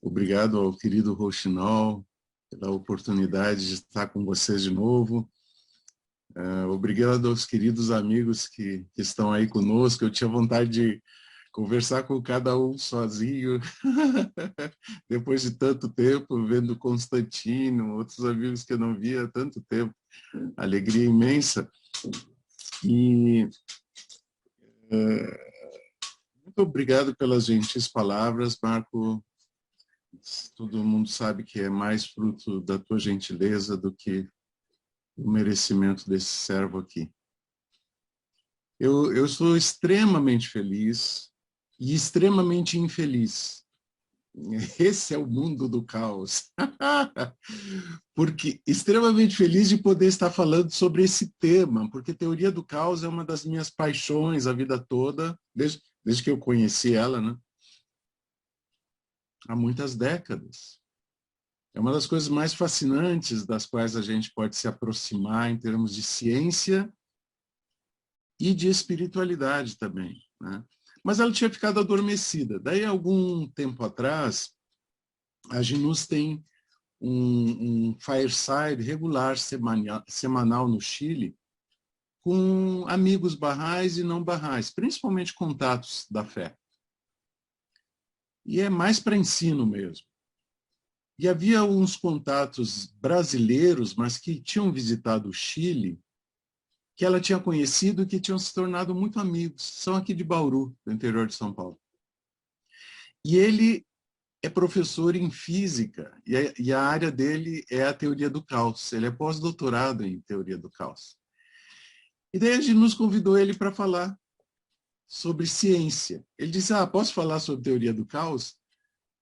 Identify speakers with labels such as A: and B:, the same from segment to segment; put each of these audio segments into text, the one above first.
A: Obrigado ao querido Rochinol pela oportunidade de estar com vocês de novo. Obrigado aos queridos amigos que estão aí conosco. Eu tinha vontade de conversar com cada um sozinho, depois de tanto tempo, vendo Constantino, outros amigos que eu não via há tanto tempo. Alegria imensa. E muito obrigado pelas gentis palavras, Marco. Todo mundo sabe que é mais fruto da tua gentileza do que o merecimento desse servo aqui. Eu sou extremamente feliz e extremamente infeliz. Esse é o mundo do caos. Porque extremamente feliz de poder estar falando sobre esse tema, porque teoria do caos é uma das minhas paixões a vida toda, desde que eu conheci ela, né? Há muitas décadas. É uma das coisas mais fascinantes das quais a gente pode se aproximar em termos de ciência e de espiritualidade também, né? Mas ela tinha ficado adormecida. Daí, algum tempo atrás, a Ginus tem um fireside regular semanal no Chile, com amigos barrais e não barrais, principalmente contatos da fé. E é mais para ensino mesmo. E havia uns contatos brasileiros, mas que tinham visitado o Chile, que ela tinha conhecido e que tinham se tornado muito amigos. São aqui de Bauru, do interior de São Paulo. E ele é professor em física, e a área dele é a teoria do caos. Ele é pós-doutorado em teoria do caos. E daí a gente nos convidou ele para falar sobre ciência. Ele disse, posso falar sobre teoria do caos?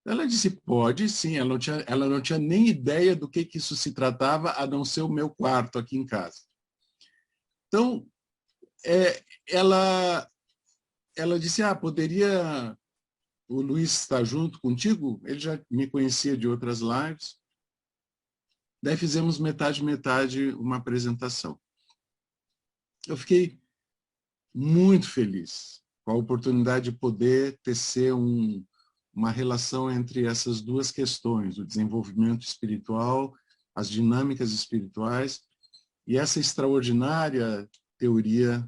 A: Ela disse, pode sim. Ela não tinha nem ideia do que isso se tratava, a não ser o meu quarto aqui em casa. Então, ela disse, poderia o Luiz estar junto contigo? Ele já me conhecia de outras lives. Daí fizemos metade uma apresentação. Eu fiquei muito feliz com a oportunidade de poder tecer uma relação entre essas duas questões, o desenvolvimento espiritual, as dinâmicas espirituais e essa extraordinária teoria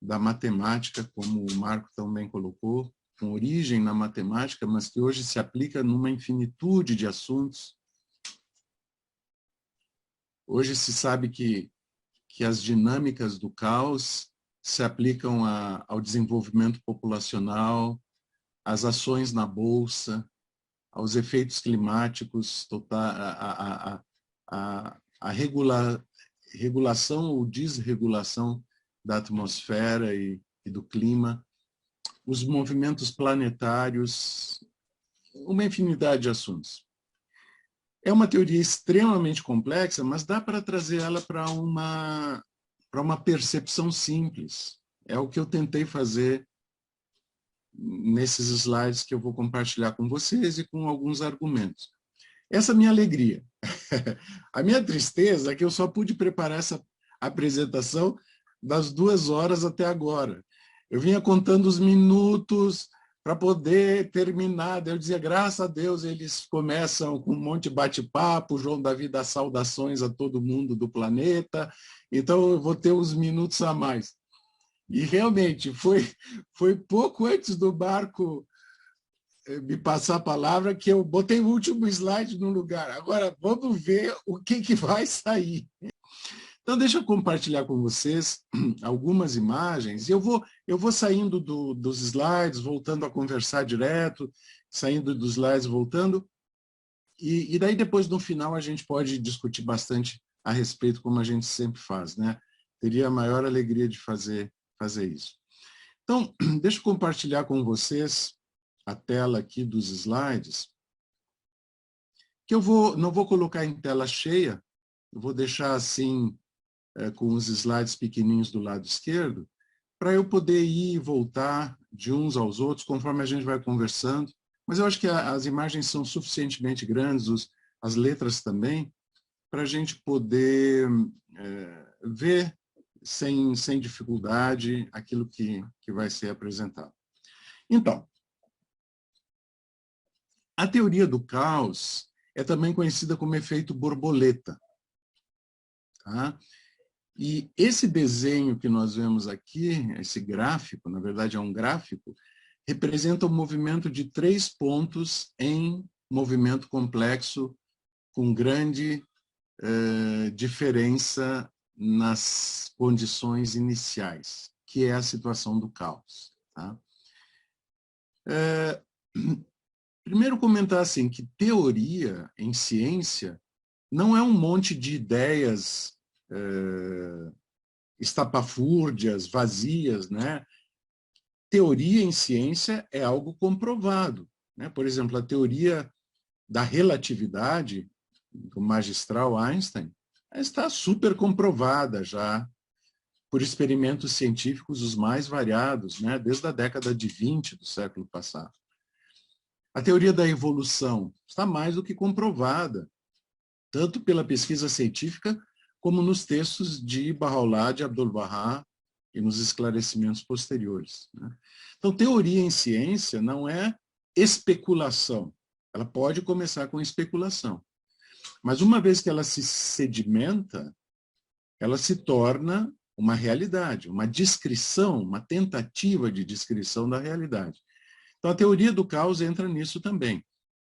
A: da matemática, como o Marco também colocou, com origem na matemática, mas que hoje se aplica numa infinitude de assuntos. Hoje se sabe que as dinâmicas do caos se aplicam ao desenvolvimento populacional, às ações na bolsa, aos efeitos climáticos, a regulação ou desregulação da atmosfera e do clima, os movimentos planetários, uma infinidade de assuntos. É uma teoria extremamente complexa, mas dá para trazer ela para uma percepção simples. É o que eu tentei fazer nesses slides que eu vou compartilhar com vocês e com alguns argumentos. Essa é a minha alegria. A minha tristeza é que eu só pude preparar essa apresentação das 2 horas até agora. Eu vinha contando os minutos para poder terminar. Eu dizia, graças a Deus, eles começam com um monte de bate-papo, João Davi dá saudações a todo mundo do planeta, então eu vou ter uns minutos a mais. E realmente, foi pouco antes do Marco me passar a palavra que eu botei o último slide no lugar. Agora, vamos ver o que vai sair. Então, deixa eu compartilhar com vocês algumas imagens. Eu vou saindo dos slides, voltando a conversar direto, saindo dos slides, voltando. E daí, depois, no final, a gente pode discutir bastante a respeito, como a gente sempre faz, né? Teria a maior alegria de fazer isso. Então, deixa eu compartilhar com vocês a tela aqui dos slides, que não vou colocar em tela cheia, eu vou deixar assim, com os slides pequenininhos do lado esquerdo, para eu poder ir e voltar de uns aos outros, conforme a gente vai conversando. Mas eu acho que as imagens são suficientemente grandes, as letras também, para a gente poder ver sem dificuldade aquilo que vai ser apresentado. Então, A teoria do caos é também conhecida como efeito borboleta. Tá? E esse desenho que nós vemos aqui, esse gráfico, na verdade é um gráfico, representa o movimento de 3 pontos em movimento complexo com grande diferença nas condições iniciais, que é a situação do caos. Tá? Primeiro comentar assim, que teoria em ciência não é um monte de ideias estapafúrdias, vazias, né? Teoria em ciência é algo comprovado, né? Por exemplo, a teoria da relatividade do magistral Einstein está super comprovada já por experimentos científicos os mais variados, né? Desde a década de 20 do século passado. A teoria da evolução está mais do que comprovada, tanto pela pesquisa científica como nos textos de Bahá'u'lláh de Abdu'l-Bahá e nos esclarecimentos posteriores. Né? Então, teoria em ciência não é especulação. Ela pode começar com especulação. Mas uma vez que ela se sedimenta, ela se torna uma realidade, uma descrição, uma tentativa de descrição da realidade. Então, a teoria do caos entra nisso também.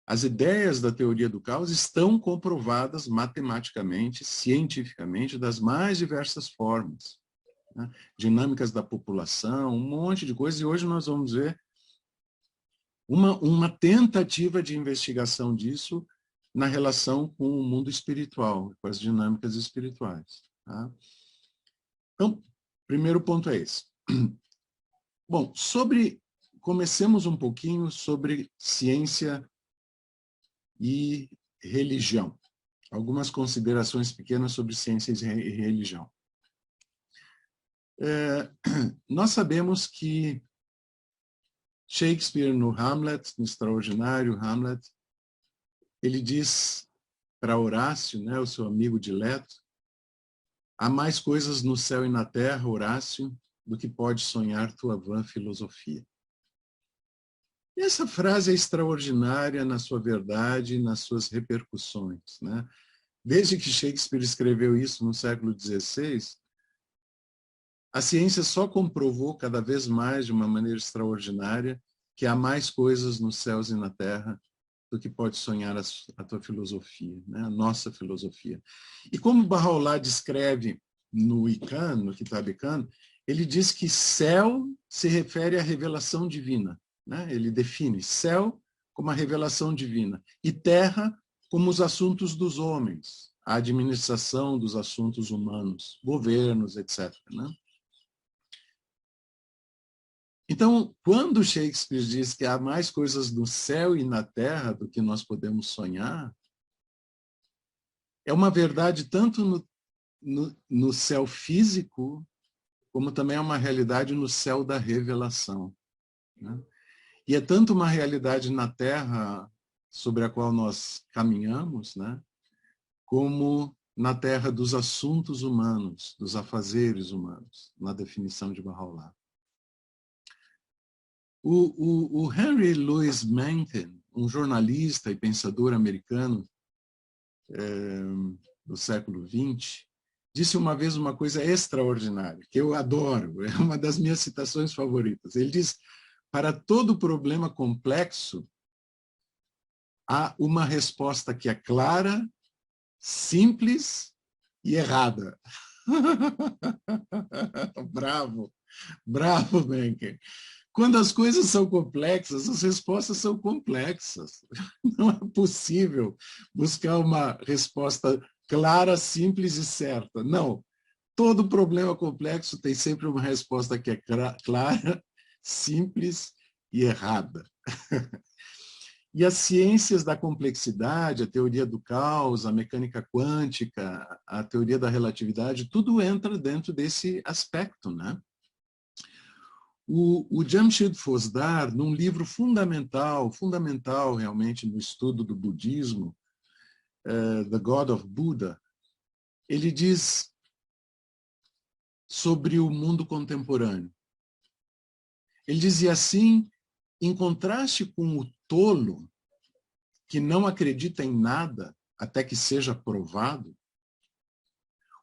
A: As ideias da teoria do caos estão comprovadas matematicamente, cientificamente, das mais diversas formas. Né? Dinâmicas da população, um monte de coisas, e hoje nós vamos ver uma tentativa de investigação disso na relação com o mundo espiritual, com as dinâmicas espirituais. Tá? Então, primeiro ponto é esse. Bom, comecemos um pouquinho sobre ciência e religião. Algumas considerações pequenas sobre ciência e religião. Nós sabemos que Shakespeare, no Hamlet, no extraordinário Hamlet, ele diz para Horácio, né, o seu amigo dileto, há mais coisas no céu e na terra, Horácio, do que pode sonhar tua vã filosofia. E essa frase é extraordinária na sua verdade e nas suas repercussões. Né? Desde que Shakespeare escreveu isso no século XVI, a ciência só comprovou cada vez mais, de uma maneira extraordinária, que há mais coisas nos céus e na terra do que pode sonhar a tua filosofia, né? A nossa filosofia. E como Bahá'u'lláh descreve no Iqan, no Kitab Iqan, ele diz que céu se refere à revelação divina. Né? Ele define céu como a revelação divina e terra como os assuntos dos homens, a administração dos assuntos humanos, governos, etc. Né? Então, quando Shakespeare diz que há mais coisas no céu e na terra do que nós podemos sonhar, é uma verdade tanto no céu físico, como também é uma realidade no céu da revelação. Né? E é tanto uma realidade na terra sobre a qual nós caminhamos, né? Como na terra dos assuntos humanos, dos afazeres humanos, na definição de Bahá'u'lláh. O Henry Louis Mencken, um jornalista e pensador americano do século XX, disse uma vez uma coisa extraordinária, que eu adoro, é uma das minhas citações favoritas. Ele diz, para todo problema complexo, há uma resposta que é clara, simples e errada. Bravo, bravo, Mencken. Quando as coisas são complexas, as respostas são complexas. Não é possível buscar uma resposta clara, simples e certa. Não. Todo problema complexo tem sempre uma resposta que é clara, simples e errada. E as ciências da complexidade, a teoria do caos, a mecânica quântica, a teoria da relatividade, tudo entra dentro desse aspecto, né? O Jamshid Fosdar, num livro fundamental realmente no estudo do budismo, The God of Buddha, ele diz sobre o mundo contemporâneo. Ele dizia assim, em contraste com o tolo, que não acredita em nada até que seja provado,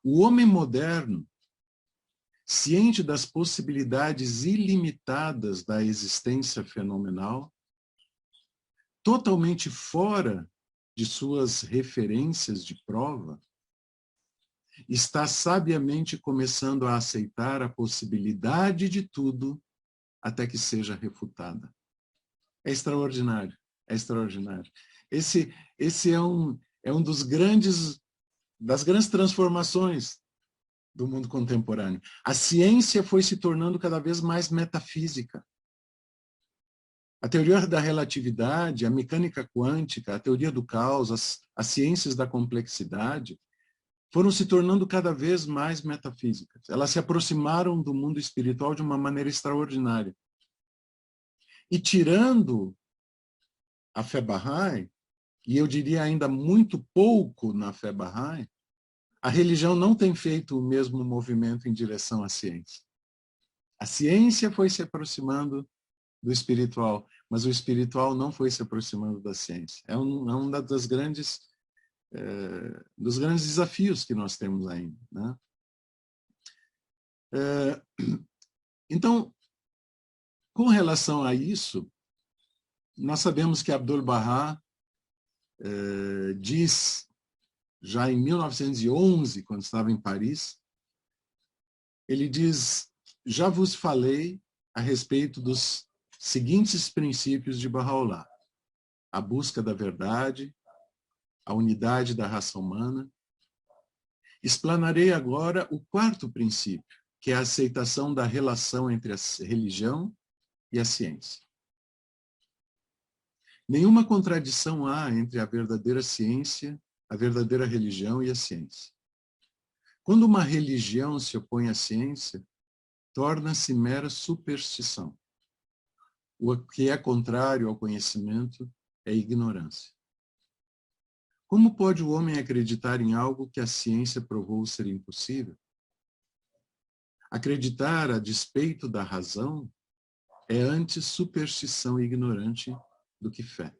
A: o homem moderno, ciente das possibilidades ilimitadas da existência fenomenal, totalmente fora de suas referências de prova, está sabiamente começando a aceitar a possibilidade de tudo até que seja refutada. É extraordinário, é extraordinário. Esse é um das grandes transformações do mundo contemporâneo. A ciência foi se tornando cada vez mais metafísica. A teoria da relatividade, a mecânica quântica, a teoria do caos, as ciências da complexidade foram se tornando cada vez mais metafísicas. Elas se aproximaram do mundo espiritual de uma maneira extraordinária. E tirando a fé Bahá'í, e eu diria ainda muito pouco na fé Bahá'í, a religião não tem feito o mesmo movimento em direção à ciência. A ciência foi se aproximando do espiritual, mas o espiritual não foi se aproximando da ciência. É um dos grandes desafios que nós temos ainda, né? Então, com relação a isso, nós sabemos que Abdu'l-Bahá diz, já em 1911, quando estava em Paris, ele diz: já vos falei a respeito dos seguintes princípios de Bahá'u'lláh: a busca da verdade, a unidade da raça humana. Explanarei agora o quarto princípio, que é a aceitação da relação entre a religião e a ciência. Nenhuma contradição há entre a verdadeira ciência, a verdadeira religião e a ciência. Quando uma religião se opõe à ciência, torna-se mera superstição. O que é contrário ao conhecimento é ignorância. Como pode o homem acreditar em algo que a ciência provou ser impossível? Acreditar a despeito da razão é antes superstição ignorante do que fé.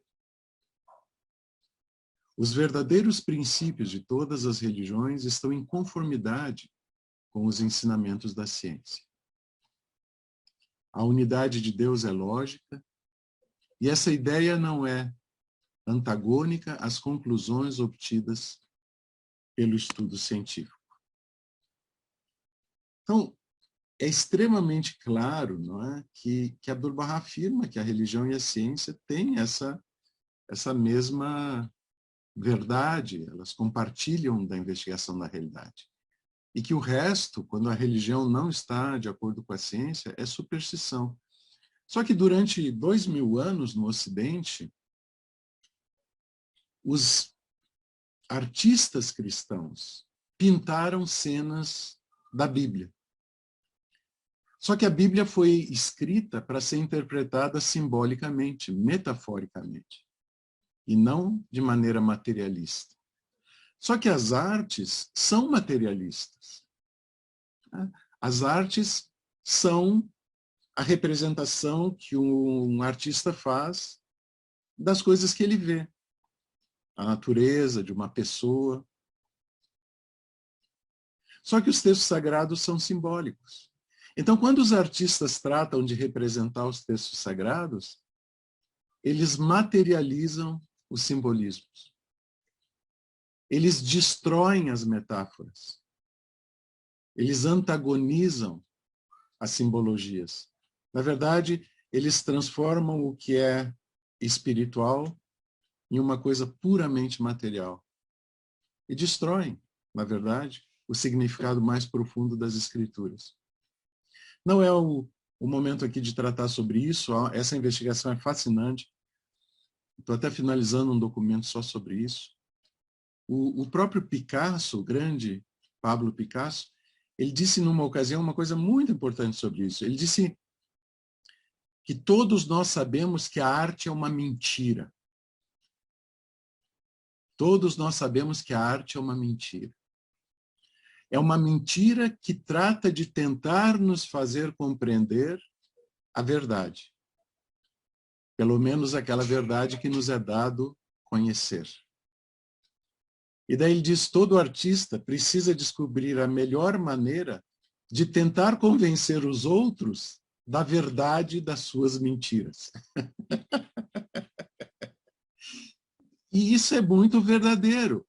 A: Os verdadeiros princípios de todas as religiões estão em conformidade com os ensinamentos da ciência. A unidade de Deus é lógica, e essa ideia não é antagônica às conclusões obtidas pelo estudo científico. Então, é extremamente claro, não é, que Abdu'l-Bahá afirma que a religião e a ciência têm essa mesma verdade, elas compartilham da investigação da realidade. E que o resto, quando a religião não está de acordo com a ciência, é superstição. Só que durante 2000 anos no Ocidente, os artistas cristãos pintaram cenas da Bíblia. Só que a Bíblia foi escrita para ser interpretada simbolicamente, metaforicamente, e não de maneira materialista. Só que as artes são materialistas. As artes são a representação que um artista faz das coisas que ele vê. A natureza de uma pessoa. Só que os textos sagrados são simbólicos. Então, quando os artistas tratam de representar os textos sagrados, eles materializam os simbolismos. Eles destroem as metáforas. Eles antagonizam as simbologias. Na verdade, eles transformam o que é espiritual em uma coisa puramente material. E destroem, na verdade, o significado mais profundo das Escrituras. Não é o momento aqui de tratar sobre isso, essa investigação é fascinante. Estou até finalizando um documento só sobre isso. O próprio Picasso, o grande Pablo Picasso, ele disse numa ocasião uma coisa muito importante sobre isso. Ele disse que todos nós sabemos que a arte é uma mentira. Todos nós sabemos que a arte é uma mentira. É uma mentira que trata de tentar nos fazer compreender a verdade. Pelo menos aquela verdade que nos é dado conhecer. E daí ele diz, todo artista precisa descobrir a melhor maneira de tentar convencer os outros da verdade das suas mentiras. E isso é muito verdadeiro.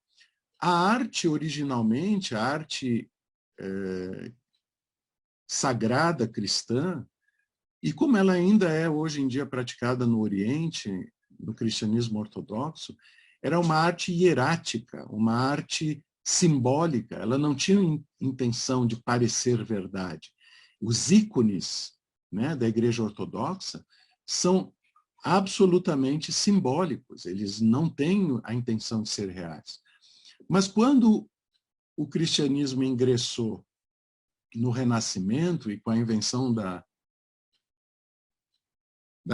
A: A arte, originalmente, a arte sagrada cristã, e como ela ainda é hoje em dia praticada no Oriente, no cristianismo ortodoxo, era uma arte hierática, uma arte simbólica. Ela não tinha intenção de parecer verdade. Os ícones, né, da Igreja Ortodoxa são absolutamente simbólicos. Eles não têm a intenção de ser reais. Mas quando o cristianismo ingressou no Renascimento e com a invenção da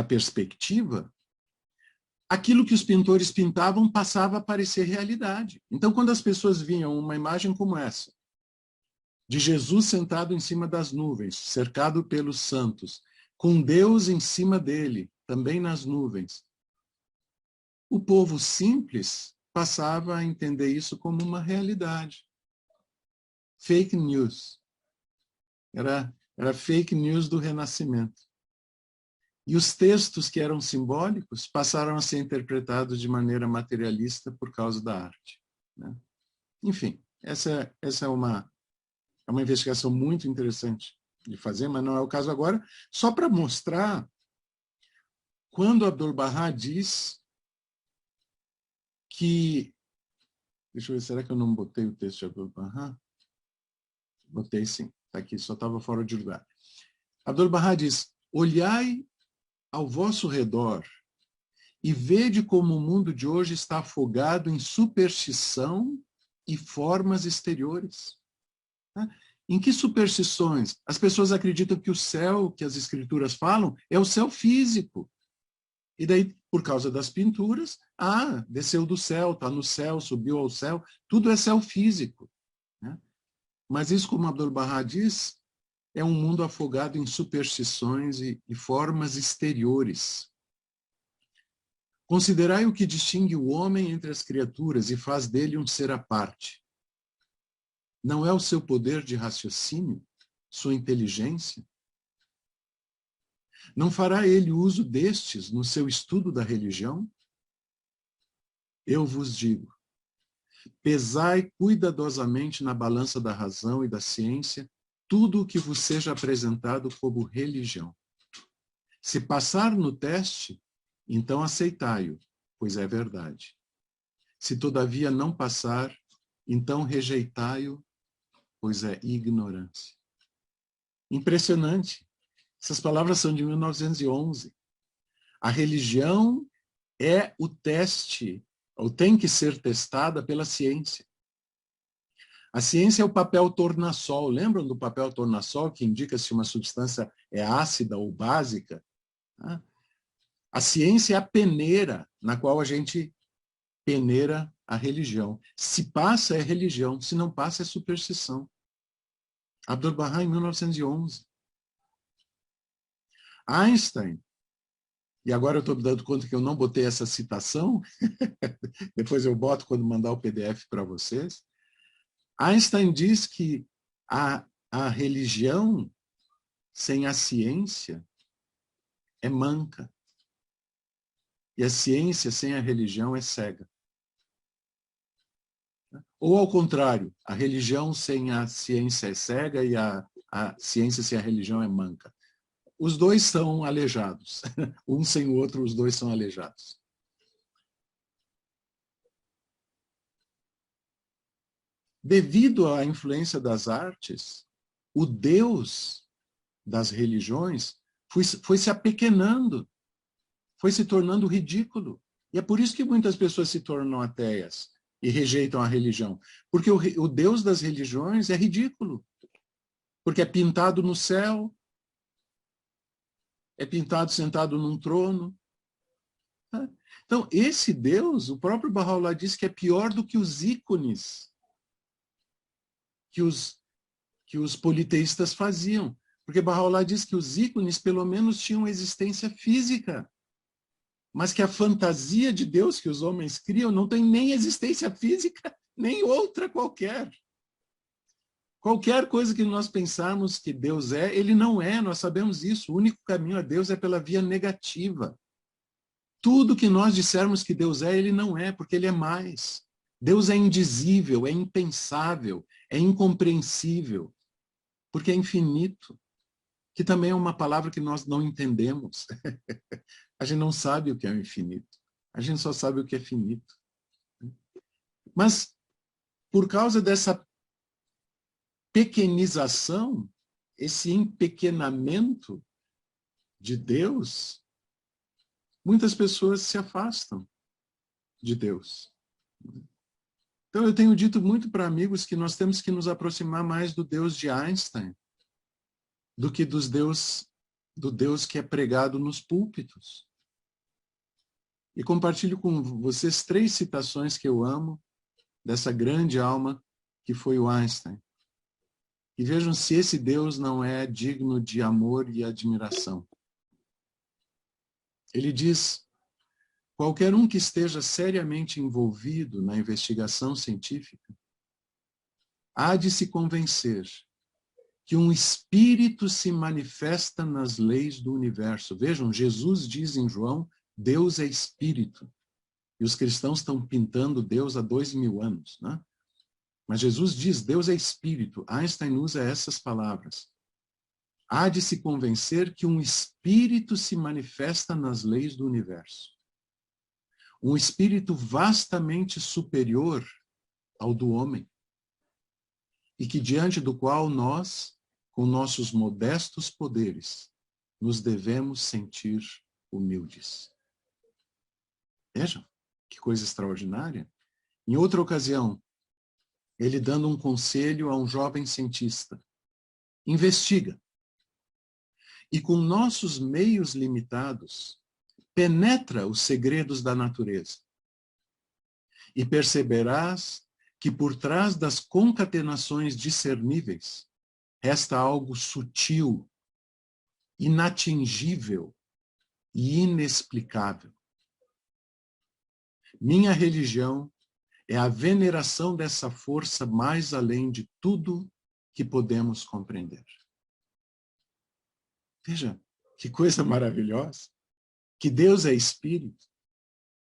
A: perspectiva, aquilo que os pintores pintavam passava a parecer realidade. Então, quando as pessoas viam uma imagem como essa, de Jesus sentado em cima das nuvens, cercado pelos santos, com Deus em cima dele, também nas nuvens, o povo simples passava a entender isso como uma realidade. Fake news. Era fake news do Renascimento. E os textos que eram simbólicos passaram a ser interpretados de maneira materialista por causa da arte, né? Enfim, essa é uma investigação muito interessante de fazer, mas não é o caso agora, só para mostrar quando Abdu'l-Bahá diz que... Deixa eu ver, será que eu não botei o texto de Abdu'l-Bahá? Botei sim, está aqui, só estava fora de lugar. Abdu'l-Bahá diz, olhai ao vosso redor e vede como o mundo de hoje está afogado em superstição e formas exteriores. Em que superstições? As pessoas acreditam que o céu, que as escrituras falam, é o céu físico. E daí, por causa das pinturas, desceu do céu, está no céu, subiu ao céu, tudo é céu físico, né? Mas isso, como Abdu'l-Bahá diz, é um mundo afogado em superstições e formas exteriores. Considerai o que distingue o homem entre as criaturas e faz dele um ser à parte. Não é o seu poder de raciocínio, sua inteligência? Não fará ele uso destes no seu estudo da religião? Eu vos digo, pesai cuidadosamente na balança da razão e da ciência tudo o que vos seja apresentado como religião. Se passar no teste, então aceitai-o, pois é verdade. Se todavia não passar, então rejeitai-o, pois é ignorância. Impressionante. Essas palavras são de 1911. A religião é o teste, ou tem que ser testada pela ciência. A ciência é o papel tornassol. Lembram do papel tornassol, que indica se uma substância é ácida ou básica? A ciência é a peneira na qual a gente peneira a religião. Se passa, é religião. Se não passa, é superstição. Abdu'l-Bahá, em 1911. Einstein, e agora eu estou me dando conta que eu não botei essa citação, depois eu boto quando mandar o PDF para vocês. Einstein diz que a religião sem a ciência é manca. E a ciência sem a religião é cega. Ou ao contrário, a religião sem a ciência é cega e a ciência sem a religião é manca. Os dois são aleijados. Um sem o outro, os dois são aleijados. Devido à influência das artes, o Deus das religiões foi se apequenando, foi se tornando ridículo. E é por isso que muitas pessoas se tornam ateias e rejeitam a religião. Porque o Deus das religiões é ridículo. Porque é pintado no céu, é pintado sentado num trono. Então, esse Deus, o próprio Bahá'u'lláh diz que é pior do que os ícones que os politeístas faziam. Porque Bahá'u'lláh diz que os ícones, pelo menos, tinham existência física. mas que a fantasia de Deus que os homens criam não tem nem existência física, nem outra qualquer. Qualquer coisa que nós pensarmos que Deus é, ele não é, nós sabemos isso. O único caminho a Deus é pela via negativa. Tudo que nós dissermos que Deus é, ele não é, porque ele é mais. Deus é indizível, é impensável, é incompreensível, porque é infinito, que também é uma palavra que nós não entendemos. A gente não sabe o que é o infinito. A gente só sabe o que é finito. Mas, por causa dessa pequenização, esse empequenamento de Deus, muitas pessoas se afastam de Deus. Então, eu tenho dito muito para amigos que nós temos que nos aproximar mais do Deus de Einstein do que do Deus que é pregado nos púlpitos. E compartilho com vocês 3 citações que eu amo dessa grande alma que foi o Einstein. E vejam se esse Deus não é digno de amor e admiração. Ele diz: qualquer um que esteja seriamente envolvido na investigação científica há de se convencer que um espírito se manifesta nas leis do universo. Vejam, Jesus diz em João, Deus é espírito. E os cristãos estão pintando Deus há 2000 anos, né? Mas Jesus diz, Deus é espírito. Einstein usa essas palavras. Há de se convencer que um espírito se manifesta nas leis do universo. Um espírito vastamente superior ao do homem. E que diante do qual nós, com nossos modestos poderes, nos devemos sentir humildes. Vejam, que coisa extraordinária. Em outra ocasião, ele dando um conselho a um jovem cientista. Investiga. E com nossos meios limitados, penetra os segredos da natureza. E perceberás que por trás das concatenações discerníveis, resta algo sutil, inatingível e inexplicável. Minha religião é a veneração dessa força mais além de tudo que podemos compreender. Veja, que coisa maravilhosa, que Deus é espírito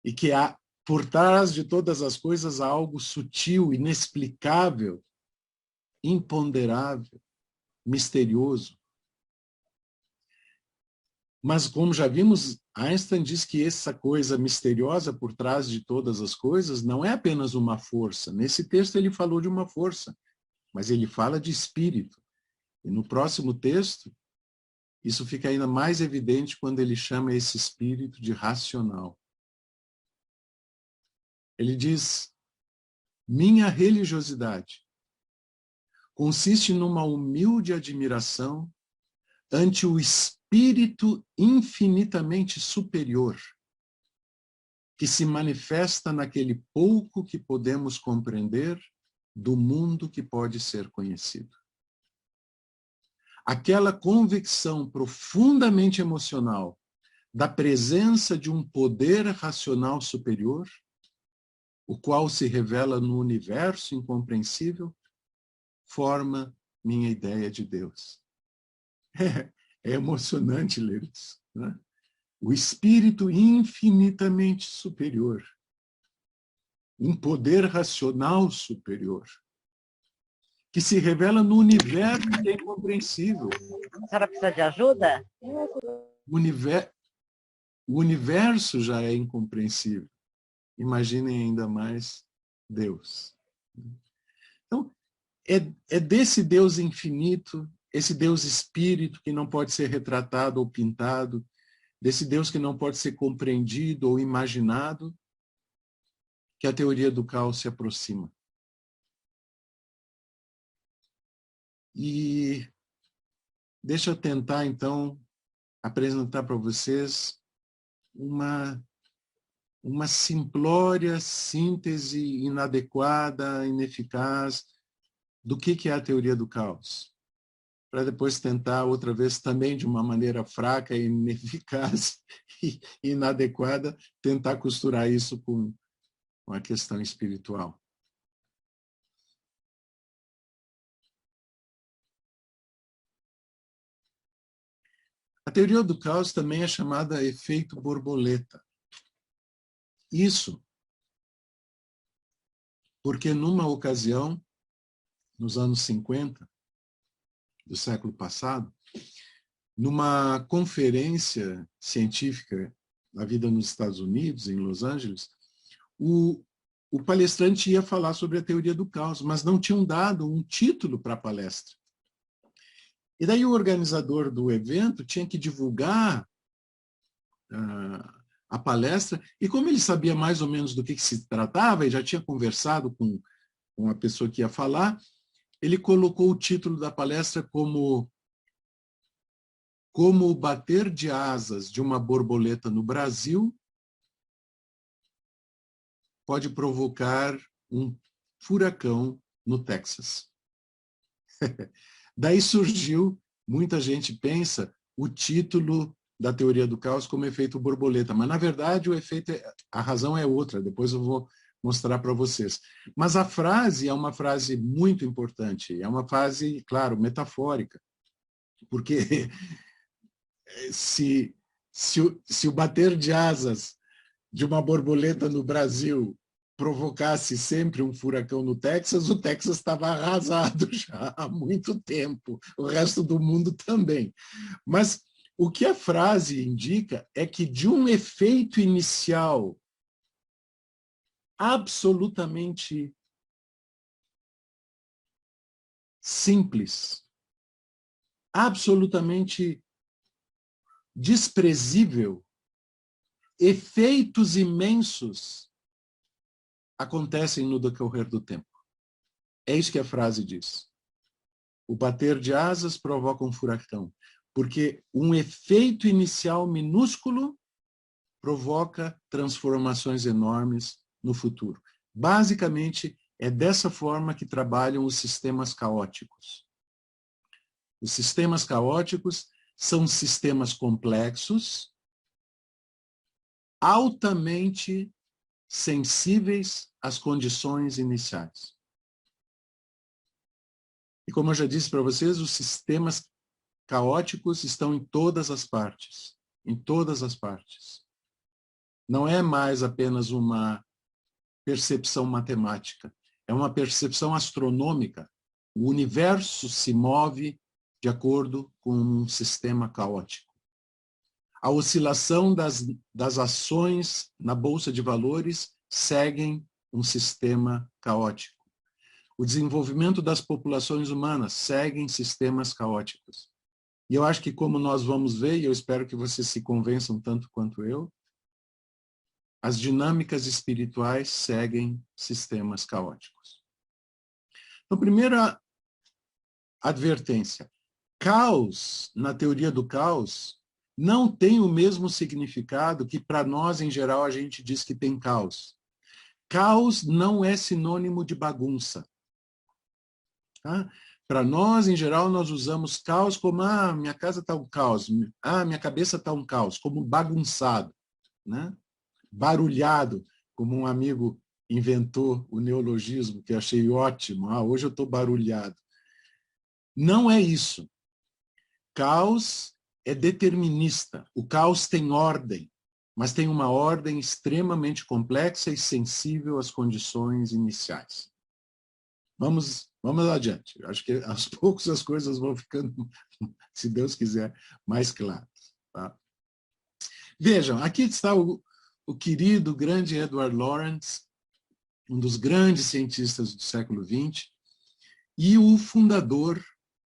A: e que há, por trás de todas as coisas, há algo sutil, inexplicável, imponderável, misterioso. Mas, como já vimos, Einstein diz que essa coisa misteriosa por trás de todas as coisas não é apenas uma força. Nesse texto ele falou de uma força, mas ele fala de espírito. E no próximo texto, isso fica ainda mais evidente quando ele chama esse espírito de racional. Ele diz, minha religiosidade consiste numa humilde admiração ante o espírito infinitamente superior que se manifesta naquele pouco que podemos compreender do mundo que pode ser conhecido. Aquela convicção profundamente emocional da presença de um poder racional superior, o qual se revela no universo incompreensível, forma minha ideia de Deus. É emocionante ler isso, né? O espírito infinitamente superior, um poder racional superior, que se revela no universo que é incompreensível.
B: A senhora precisa de ajuda?
A: O universo já é incompreensível. Imaginem ainda mais Deus. Então, é desse Deus infinito, esse Deus espírito que não pode ser retratado ou pintado, desse Deus que não pode ser compreendido ou imaginado, que a teoria do caos se aproxima. E deixa eu tentar, então, apresentar para vocês uma simplória síntese inadequada, ineficaz, do que é a teoria do caos. para depois tentar outra vez também de uma maneira fraca, ineficaz e inadequada, tentar costurar isso com a questão espiritual. A teoria do caos também é chamada efeito borboleta. Isso porque numa ocasião, nos anos 50 do século passado, numa conferência científica na vida nos Estados Unidos, em Los Angeles, o palestrante ia falar sobre a teoria do caos, mas não tinham dado um título para a palestra. E daí o organizador do evento tinha que divulgar a palestra, e como ele sabia mais ou menos do que se tratava, e já tinha conversado com a pessoa que ia falar, ele colocou o título da palestra como o bater de asas de uma borboleta no Brasil pode provocar um furacão no Texas. Daí surgiu, muita gente pensa, o título da teoria do caos como efeito borboleta, mas na verdade a razão é outra, depois eu vou mostrar para vocês. Mas a frase é uma frase muito importante, é uma frase, claro, metafórica, porque se o bater de asas de uma borboleta no Brasil provocasse sempre um furacão no Texas, o Texas estava arrasado já há muito tempo, o resto do mundo também. Mas o que a frase indica é que de um efeito inicial absolutamente simples, absolutamente desprezível, efeitos imensos acontecem no decorrer do tempo. É isso que a frase diz. O bater de asas provoca um furacão, porque um efeito inicial minúsculo provoca transformações enormes no futuro. Basicamente, é dessa forma que trabalham os sistemas caóticos. Os sistemas caóticos são sistemas complexos, altamente sensíveis às condições iniciais. E como eu já disse para vocês, os sistemas caóticos estão em todas as partes. Em todas as partes. Não é mais apenas uma percepção matemática, é uma percepção astronômica. O universo se move de acordo com um sistema caótico. A oscilação das ações na Bolsa de Valores seguem um sistema caótico. O desenvolvimento das populações humanas seguem sistemas caóticos. E eu acho que, como nós vamos ver, e eu espero que vocês se convençam tanto quanto eu, as dinâmicas espirituais seguem sistemas caóticos. Então, primeira advertência. Caos, na teoria do caos, não tem o mesmo significado que para nós, em geral, a gente diz que tem caos. Caos não é sinônimo de bagunça. Tá? Para nós, em geral, nós usamos caos como minha casa está um caos, minha cabeça está um caos, como bagunçado, né? Barulhado, como um amigo inventou o neologismo, que eu achei ótimo. Hoje eu estou barulhado. Não é isso. Caos é determinista. O caos tem ordem, mas tem uma ordem extremamente complexa e sensível às condições iniciais. Vamos adiante. Acho que aos poucos as coisas vão ficando, se Deus quiser, mais claras. Tá? Vejam, aqui está o querido, grande Edward Lorenz, um dos grandes cientistas do século XX, e o fundador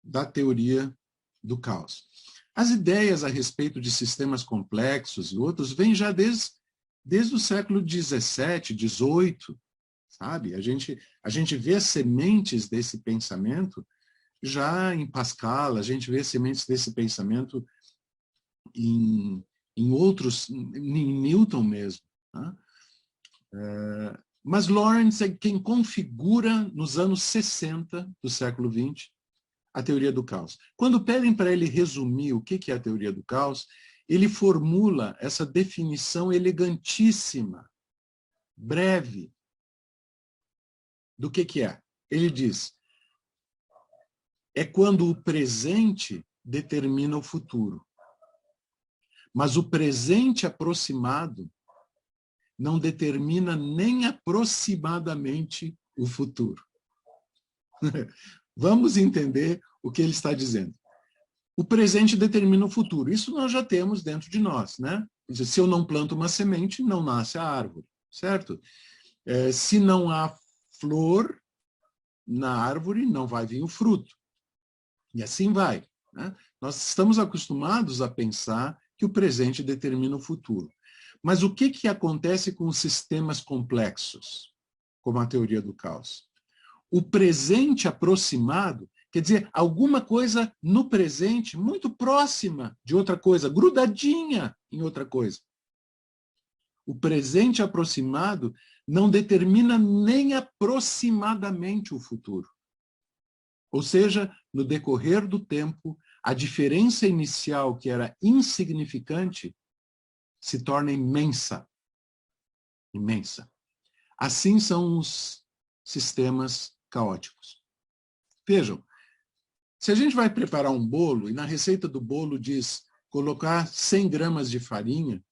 A: da teoria do caos. As ideias a respeito de sistemas complexos e outros vêm já desde o século XVII, XVIII, sabe? A gente vê sementes desse pensamento já em Pascal, a gente vê sementes desse pensamento em outros, em Newton mesmo. Tá? Mas Lorenz é quem configura, nos anos 60 do século XX, a teoria do caos. Quando pedem para ele resumir o que é a teoria do caos, ele formula essa definição elegantíssima, breve, do que é. Ele diz, é quando o presente determina o futuro. Mas o presente aproximado não determina nem aproximadamente o futuro. Vamos entender o que ele está dizendo. O presente determina o futuro. Isso nós já temos dentro de nós, né? Se eu não planto uma semente, não nasce a árvore, certo? Se não há flor na árvore, não vai vir o fruto. E assim vai, né? Nós estamos acostumados a pensar que o presente determina o futuro. Mas o que acontece com os sistemas complexos, como a teoria do caos? O presente aproximado, quer dizer, alguma coisa no presente muito próxima de outra coisa, grudadinha em outra coisa. O presente aproximado não determina nem aproximadamente o futuro. Ou seja, no decorrer do tempo, a diferença inicial, que era insignificante, se torna imensa. Imensa. Assim são os sistemas caóticos. Vejam, se a gente vai preparar um bolo, e na receita do bolo diz colocar 100 gramas de farinha,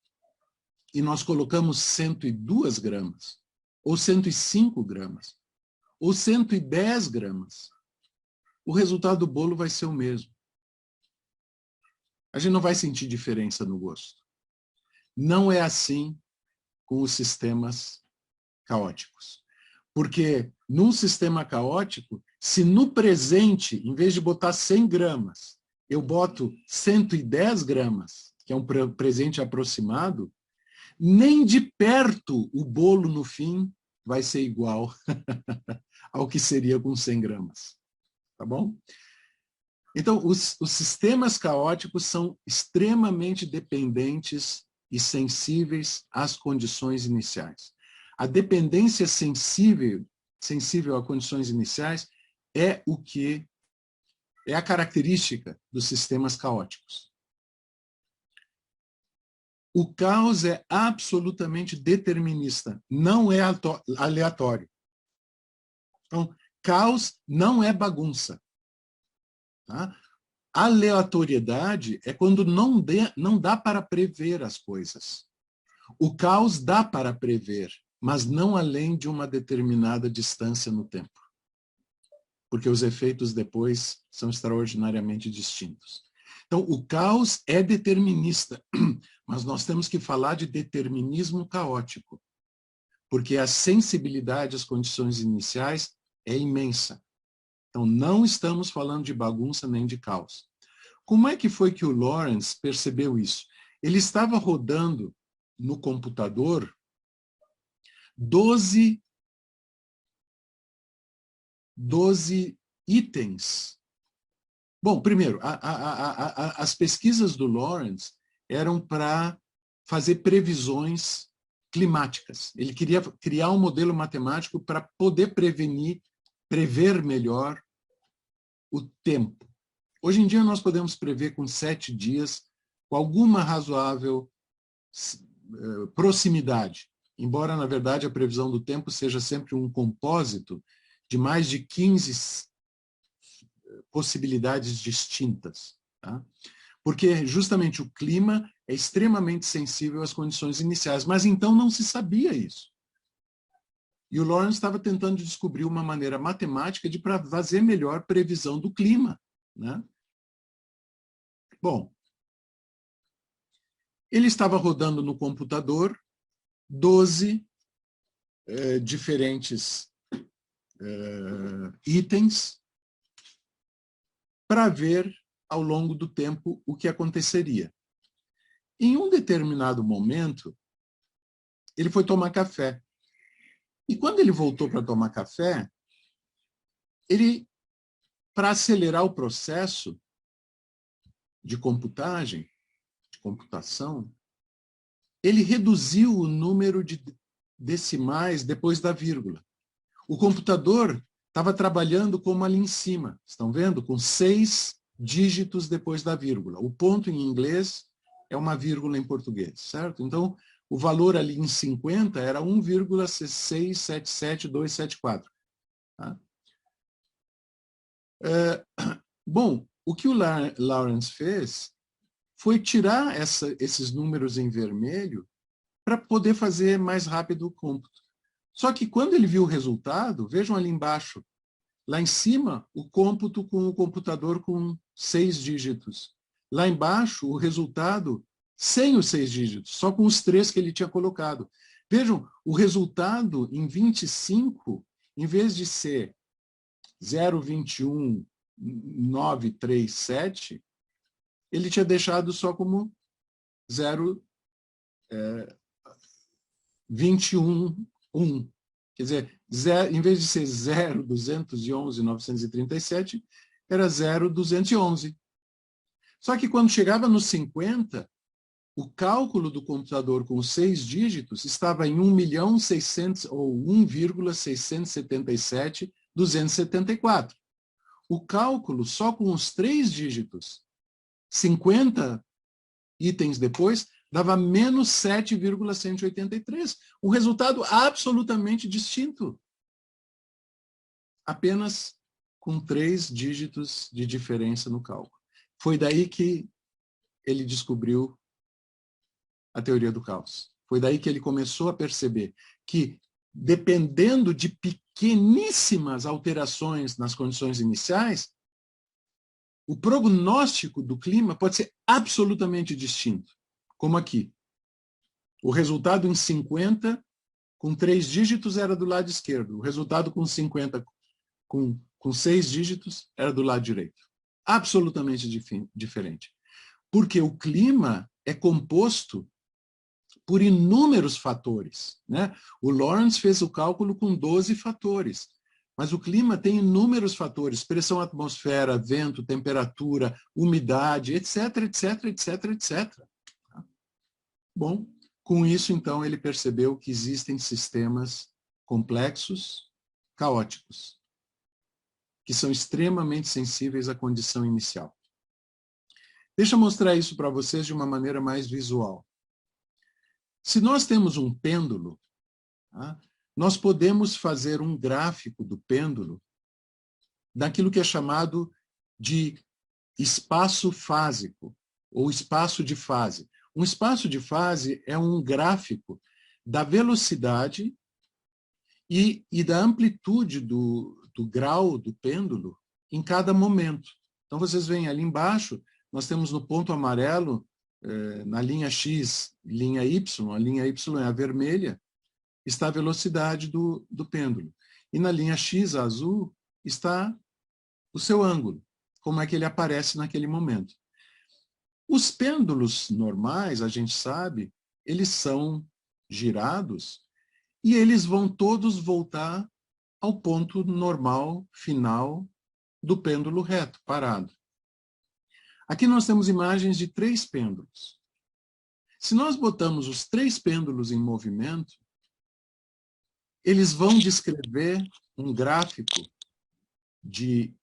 A: e nós colocamos 102 gramas, ou 105 gramas, ou 110 gramas, o resultado do bolo vai ser o mesmo. A gente não vai sentir diferença no gosto. Não é assim com os sistemas caóticos. Porque num sistema caótico, se no presente, em vez de botar 100 gramas, eu boto 110 gramas, que é um presente aproximado, nem de perto o bolo no fim vai ser igual ao que seria com 100 gramas. Tá bom? Então, os sistemas caóticos são extremamente dependentes e sensíveis às condições iniciais. A dependência sensível a condições iniciais é o que é a característica dos sistemas caóticos. O caos é absolutamente determinista, não é aleatório. Então, caos não é bagunça. Tá? Aleatoriedade é quando não dá para prever as coisas. O caos dá para prever, mas não além de uma determinada distância no tempo. Porque os efeitos depois são extraordinariamente distintos. Então, o caos é determinista, mas nós temos que falar de determinismo caótico, porque a sensibilidade às condições iniciais é imensa. Então, não estamos falando de bagunça nem de caos. Como é que foi que o Lawrence percebeu isso? Ele estava rodando no computador 12 itens. Bom, primeiro, as pesquisas do Lawrence eram para fazer previsões climáticas. Ele queria criar um modelo matemático para poder prever melhor o tempo. Hoje em dia nós podemos prever com 7 dias, com alguma razoável proximidade, embora, na verdade, a previsão do tempo seja sempre um compósito de mais de 15 possibilidades distintas. Tá? Porque justamente o clima é extremamente sensível às condições iniciais, mas então não se sabia isso. E o Lawrence estava tentando descobrir uma maneira matemática de fazer melhor previsão do clima. Né? Bom, ele estava rodando no computador 12 diferentes itens para ver ao longo do tempo o que aconteceria. Em um determinado momento, ele foi tomar café. E quando ele voltou para tomar café, para acelerar o processo de computação, ele reduziu o número de decimais depois da vírgula. O computador estava trabalhando como ali em cima, estão vendo? Com 6 dígitos depois da vírgula. O ponto em inglês é uma vírgula em português, certo? Então, o valor ali em 50 era 1,6777274. Tá? Bom, o que o Lawrence fez foi tirar esses números em vermelho para poder fazer mais rápido o cômputo. Só que quando ele viu o resultado, vejam ali embaixo, lá em cima, o cômputo com o computador com 6 dígitos. Lá embaixo, o resultado sem os 6 dígitos, só com os 3 que ele tinha colocado. Vejam, o resultado em 25, em vez de ser 0,21937, ele tinha deixado só como 0,211. Quer dizer, em vez de ser 0,211,937, era 0,211. Só que quando chegava nos 50, o cálculo do computador com os 6 dígitos estava em 1.600.000 ou 1,677.274. O cálculo só com os 3 dígitos, 50 itens depois, dava menos 7,183. Um resultado absolutamente distinto. Apenas com 3 dígitos de diferença no cálculo. Foi daí que ele descobriu a teoria do caos. Foi daí que ele começou a perceber que, dependendo de pequeníssimas alterações nas condições iniciais, o prognóstico do clima pode ser absolutamente distinto. Como aqui. O resultado em 50, com 3 dígitos, era do lado esquerdo. O resultado com 50, com 6 dígitos, era do lado direito. Absolutamente diferente. Porque o clima é composto por inúmeros fatores, né? O Lawrence fez o cálculo com 12 fatores, mas o clima tem inúmeros fatores, pressão atmosfera, vento, temperatura, umidade, etc, etc, etc, etc. Bom, com isso, então, ele percebeu que existem sistemas complexos, caóticos, que são extremamente sensíveis à condição inicial. Deixa eu mostrar isso para vocês de uma maneira mais visual. Se nós temos um pêndulo, tá, nós podemos fazer um gráfico do pêndulo daquilo que é chamado de espaço fásico, ou espaço de fase. Um espaço de fase é um gráfico da velocidade e da amplitude do grau do pêndulo em cada momento. Então, vocês veem ali embaixo, nós temos no ponto amarelo, na linha X, linha Y, a linha Y é a vermelha, está a velocidade do pêndulo. E na linha X, a azul, está o seu ângulo, como é que ele aparece naquele momento. Os pêndulos normais, a gente sabe, eles são girados e eles vão todos voltar ao ponto normal, final, do pêndulo reto, parado. Aqui nós temos imagens de 3 pêndulos. Se nós botamos os 3 pêndulos em movimento, eles vão descrever um gráfico que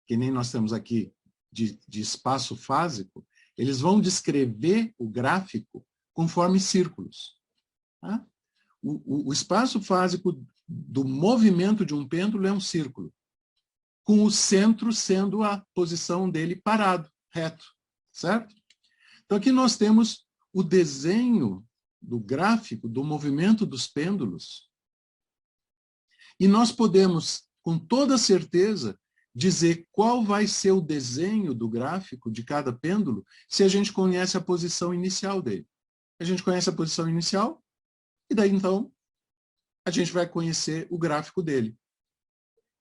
A: nem nós temos aqui, de espaço fásico, eles vão descrever o gráfico conforme círculos. Tá? O espaço fásico do movimento de um pêndulo é um círculo, com o centro sendo a posição dele parado, reto, certo? Então aqui nós temos o desenho do gráfico do movimento dos pêndulos e nós podemos, com toda certeza, dizer qual vai ser o desenho do gráfico de cada pêndulo se a gente conhece a posição inicial dele. A gente conhece a posição inicial e daí, então, a gente vai conhecer o gráfico dele.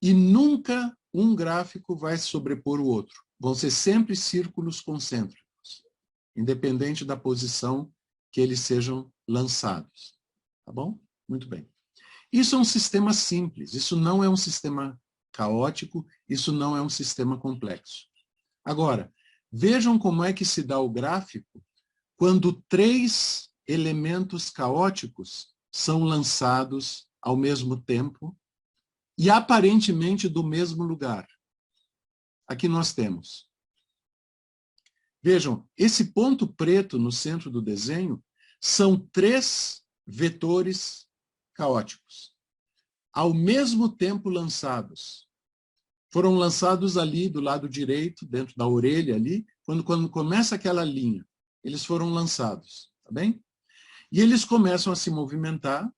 A: E nunca um gráfico vai sobrepor o outro. Vão ser sempre círculos concêntricos, independente da posição que eles sejam lançados. Tá bom? Muito bem. Isso é um sistema simples, isso não é um sistema caótico, isso não é um sistema complexo. Agora, vejam como é que se dá o gráfico quando 3 elementos caóticos são lançados ao mesmo tempo e aparentemente do mesmo lugar. Aqui nós temos. Vejam, esse ponto preto no centro do desenho são 3 vetores caóticos, ao mesmo tempo lançados. Foram lançados ali do lado direito, dentro da orelha ali, quando começa aquela linha. Eles foram lançados, tá bem? E eles começam a se movimentar,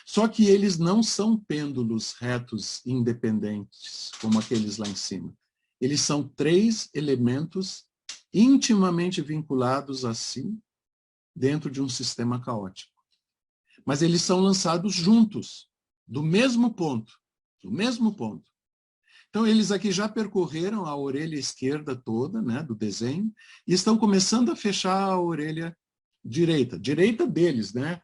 A: só que eles não são pêndulos retos independentes, como aqueles lá em cima. Eles são 3 elementos intimamente vinculados a si, dentro de um sistema caótico. Mas eles são lançados juntos, do mesmo ponto. Do mesmo ponto. Então, eles aqui já percorreram a orelha esquerda toda, né, do desenho, e estão começando a fechar a orelha direita. Direita deles, né?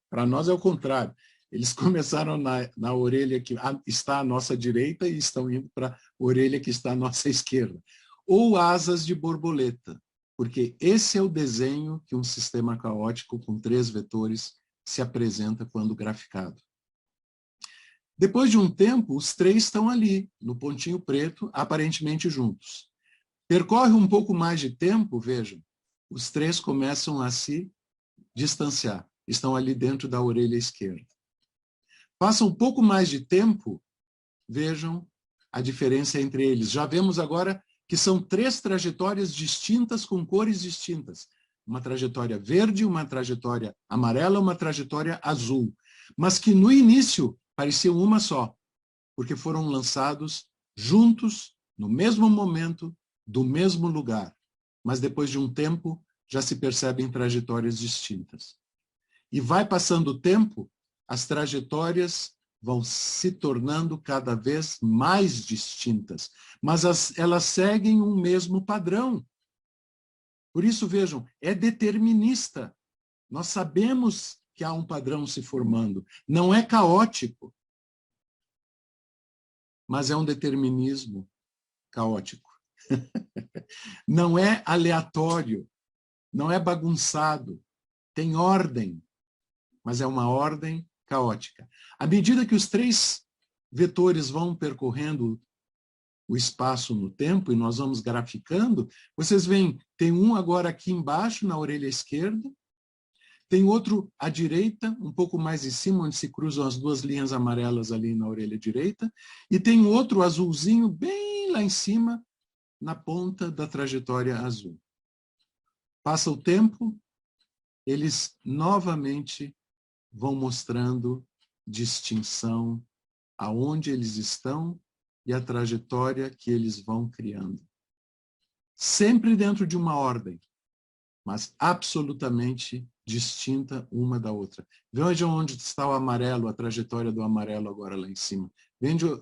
A: Para nós é o contrário. Eles começaram na orelha que está à nossa direita e estão indo para a orelha que está à nossa esquerda. Ou asas de borboleta, porque esse é o desenho que um sistema caótico com 3 vetores se apresenta quando graficado. Depois de um tempo, os 3 estão ali, no pontinho preto, aparentemente juntos. Percorre um pouco mais de tempo, vejam, os 3 começam a se distanciar. Estão ali dentro da orelha esquerda. Passa um pouco mais de tempo, vejam a diferença entre eles. Já vemos agora que são 3 trajetórias distintas com cores distintas. Uma trajetória verde, uma trajetória amarela, uma trajetória azul. Mas que no início pareciam uma só, porque foram lançados juntos, no mesmo momento, do mesmo lugar. Mas depois de um tempo, já se percebem trajetórias distintas. E vai passando o tempo, as trajetórias vão se tornando cada vez mais distintas, mas elas seguem um mesmo padrão. Por isso, vejam, é determinista. Nós sabemos que há um padrão se formando. Não é caótico, mas é um determinismo caótico. Não é aleatório, não é bagunçado, tem ordem, mas é uma ordem caótica. À medida que os 3 vetores vão percorrendo o espaço no tempo, e nós vamos graficando, vocês veem, tem um agora aqui embaixo, na orelha esquerda, tem outro à direita, um pouco mais em cima, onde se cruzam as 2 linhas amarelas ali na orelha direita, e tem outro azulzinho bem lá em cima, na ponta da trajetória azul. Passa o tempo, eles novamente vão mostrando distinção aonde eles estão e a trajetória que eles vão criando. Sempre dentro de uma ordem, mas absolutamente distinta uma da outra. Vejam onde está o amarelo, a trajetória do amarelo agora lá em cima.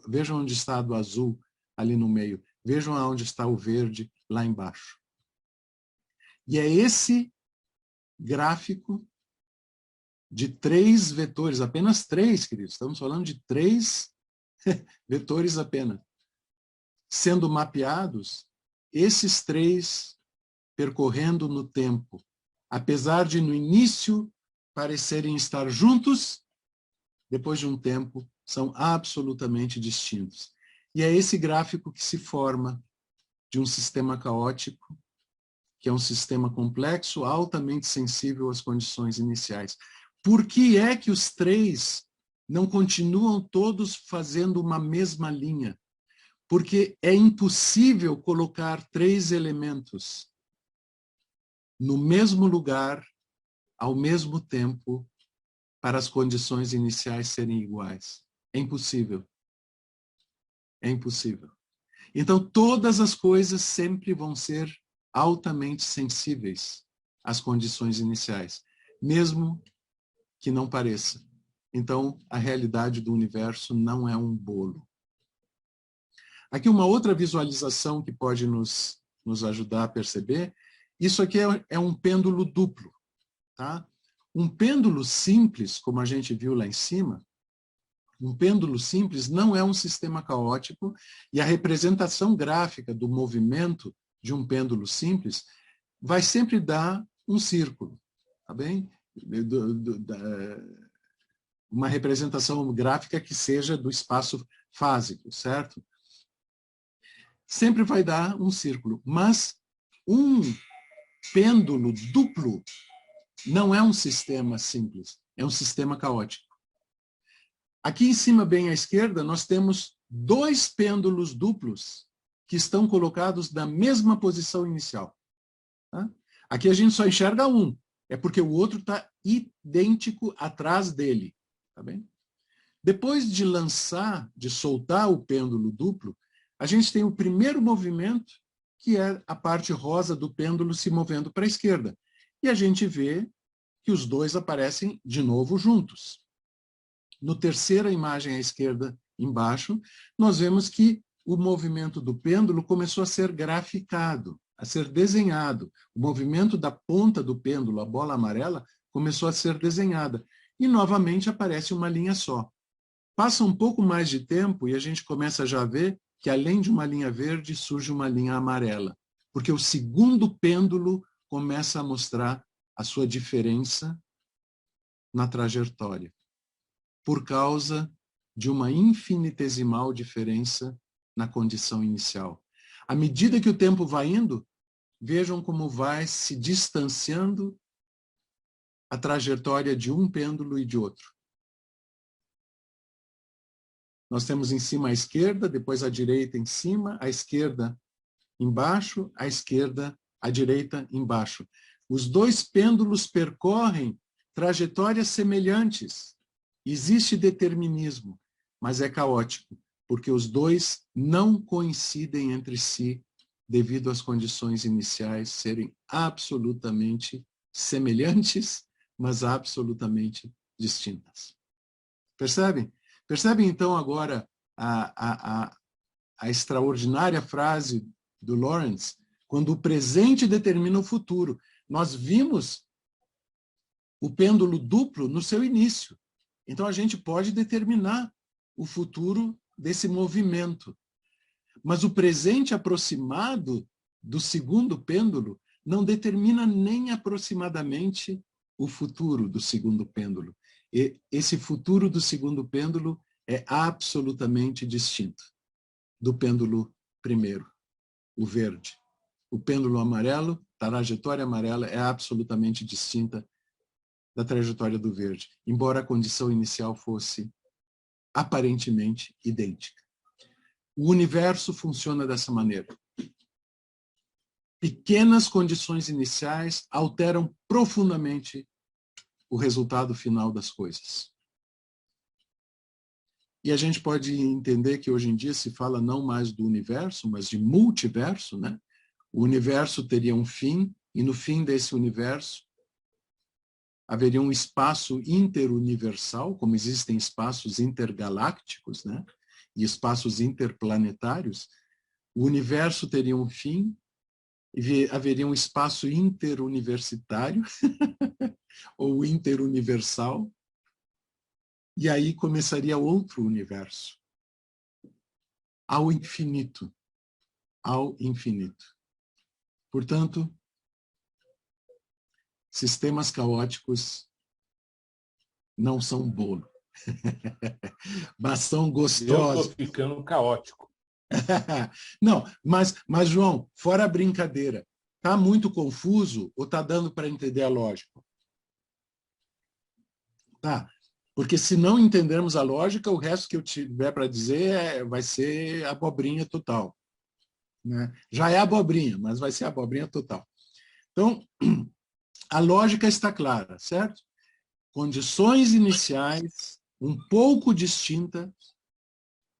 A: Vejam onde está a do azul ali no meio. Vejam onde está o verde lá embaixo. E é esse gráfico de 3 vetores, apenas 3, queridos. Estamos falando de 3 vetores apenas. Sendo mapeados, esses 3 percorrendo no tempo, apesar de no início parecerem estar juntos, depois de um tempo são absolutamente distintos. E é esse gráfico que se forma de um sistema caótico, que é um sistema complexo, altamente sensível às condições iniciais. Por que é que os 3 não continuam todos fazendo uma mesma linha? Porque é impossível colocar 3 elementos no mesmo lugar, ao mesmo tempo, para as condições iniciais serem iguais. É impossível. É impossível. Então, todas as coisas sempre vão ser altamente sensíveis às condições iniciais, mesmo que não pareça. Então, a realidade do universo não é um bolo. Aqui uma outra visualização que pode nos ajudar a perceber, isso aqui é um pêndulo duplo. Tá? Um pêndulo simples, como a gente viu lá em cima, um pêndulo simples não é um sistema caótico e a representação gráfica do movimento de um pêndulo simples vai sempre dar um círculo, tá bem? uma representação gráfica que seja do espaço fásico, certo? Sempre vai dar um círculo, mas um pêndulo duplo não é um sistema simples, é um sistema caótico. Aqui em cima, bem à esquerda, nós temos dois pêndulos duplos que estão colocados na mesma posição inicial. Tá? Aqui a gente só enxerga um, é porque o outro está idêntico atrás dele. Tá bem? Depois de lançar, de soltar o pêndulo duplo, a gente tem o primeiro movimento, que é a parte rosa do pêndulo se movendo para a esquerda. E a gente vê que os dois aparecem de novo juntos. No terceira imagem à esquerda, embaixo, nós vemos que o movimento do pêndulo começou a ser graficado, a ser desenhado. O movimento da ponta do pêndulo, a bola amarela, começou a ser desenhada. E, novamente, aparece uma linha só. Passa um pouco mais de tempo e a gente começa já a ver que, além de uma linha verde, surge uma linha amarela. Porque o segundo pêndulo começa a mostrar a sua diferença na trajetória, por causa de uma infinitesimal diferença na condição inicial. À medida que o tempo vai indo, vejam como vai se distanciando a trajetória de um pêndulo e de outro. Nós temos em cima a esquerda, depois a direita em cima, a esquerda embaixo, a esquerda, a direita embaixo. Os dois pêndulos percorrem trajetórias semelhantes. Existe determinismo, mas é caótico, porque os dois não coincidem entre si devido às condições iniciais serem absolutamente semelhantes, mas absolutamente distintas. Percebem? Percebem, então, agora a extraordinária frase do Lawrence, quando o presente determina o futuro. Nós vimos o pêndulo duplo no seu início. Então, a gente pode determinar o futuro desse movimento. Mas o presente aproximado do segundo pêndulo não determina nem aproximadamente o futuro do segundo pêndulo. E esse futuro do segundo pêndulo é absolutamente distinto do pêndulo primeiro, o verde. O pêndulo amarelo, a trajetória amarela, é absolutamente distinta da trajetória do verde, embora a condição inicial fosse aparentemente idêntica. O universo funciona dessa maneira. Pequenas condições iniciais alteram profundamente o resultado final das coisas. E a gente pode entender que hoje em dia se fala não mais do universo, mas de multiverso, né? O universo teria um fim, e no fim desse universo haveria um espaço interuniversal, como existem espaços intergalácticos, né? E espaços interplanetários. O universo teria um fim, e haveria um espaço interuniversitário, ou interuniversal, e aí começaria outro universo, ao infinito, ao infinito. Portanto, sistemas caóticos não são bolo, mas são gostosos.
C: Eu estou ficando caótico.
A: Não, mas João, fora a brincadeira, está muito confuso ou está dando para entender a lógica? Tá, porque se não entendermos a lógica, o resto que eu tiver para dizer vai ser abobrinha total. Né? Já é abobrinha, mas vai ser abobrinha total. Então, a lógica está clara, certo? Condições iniciais um pouco distintas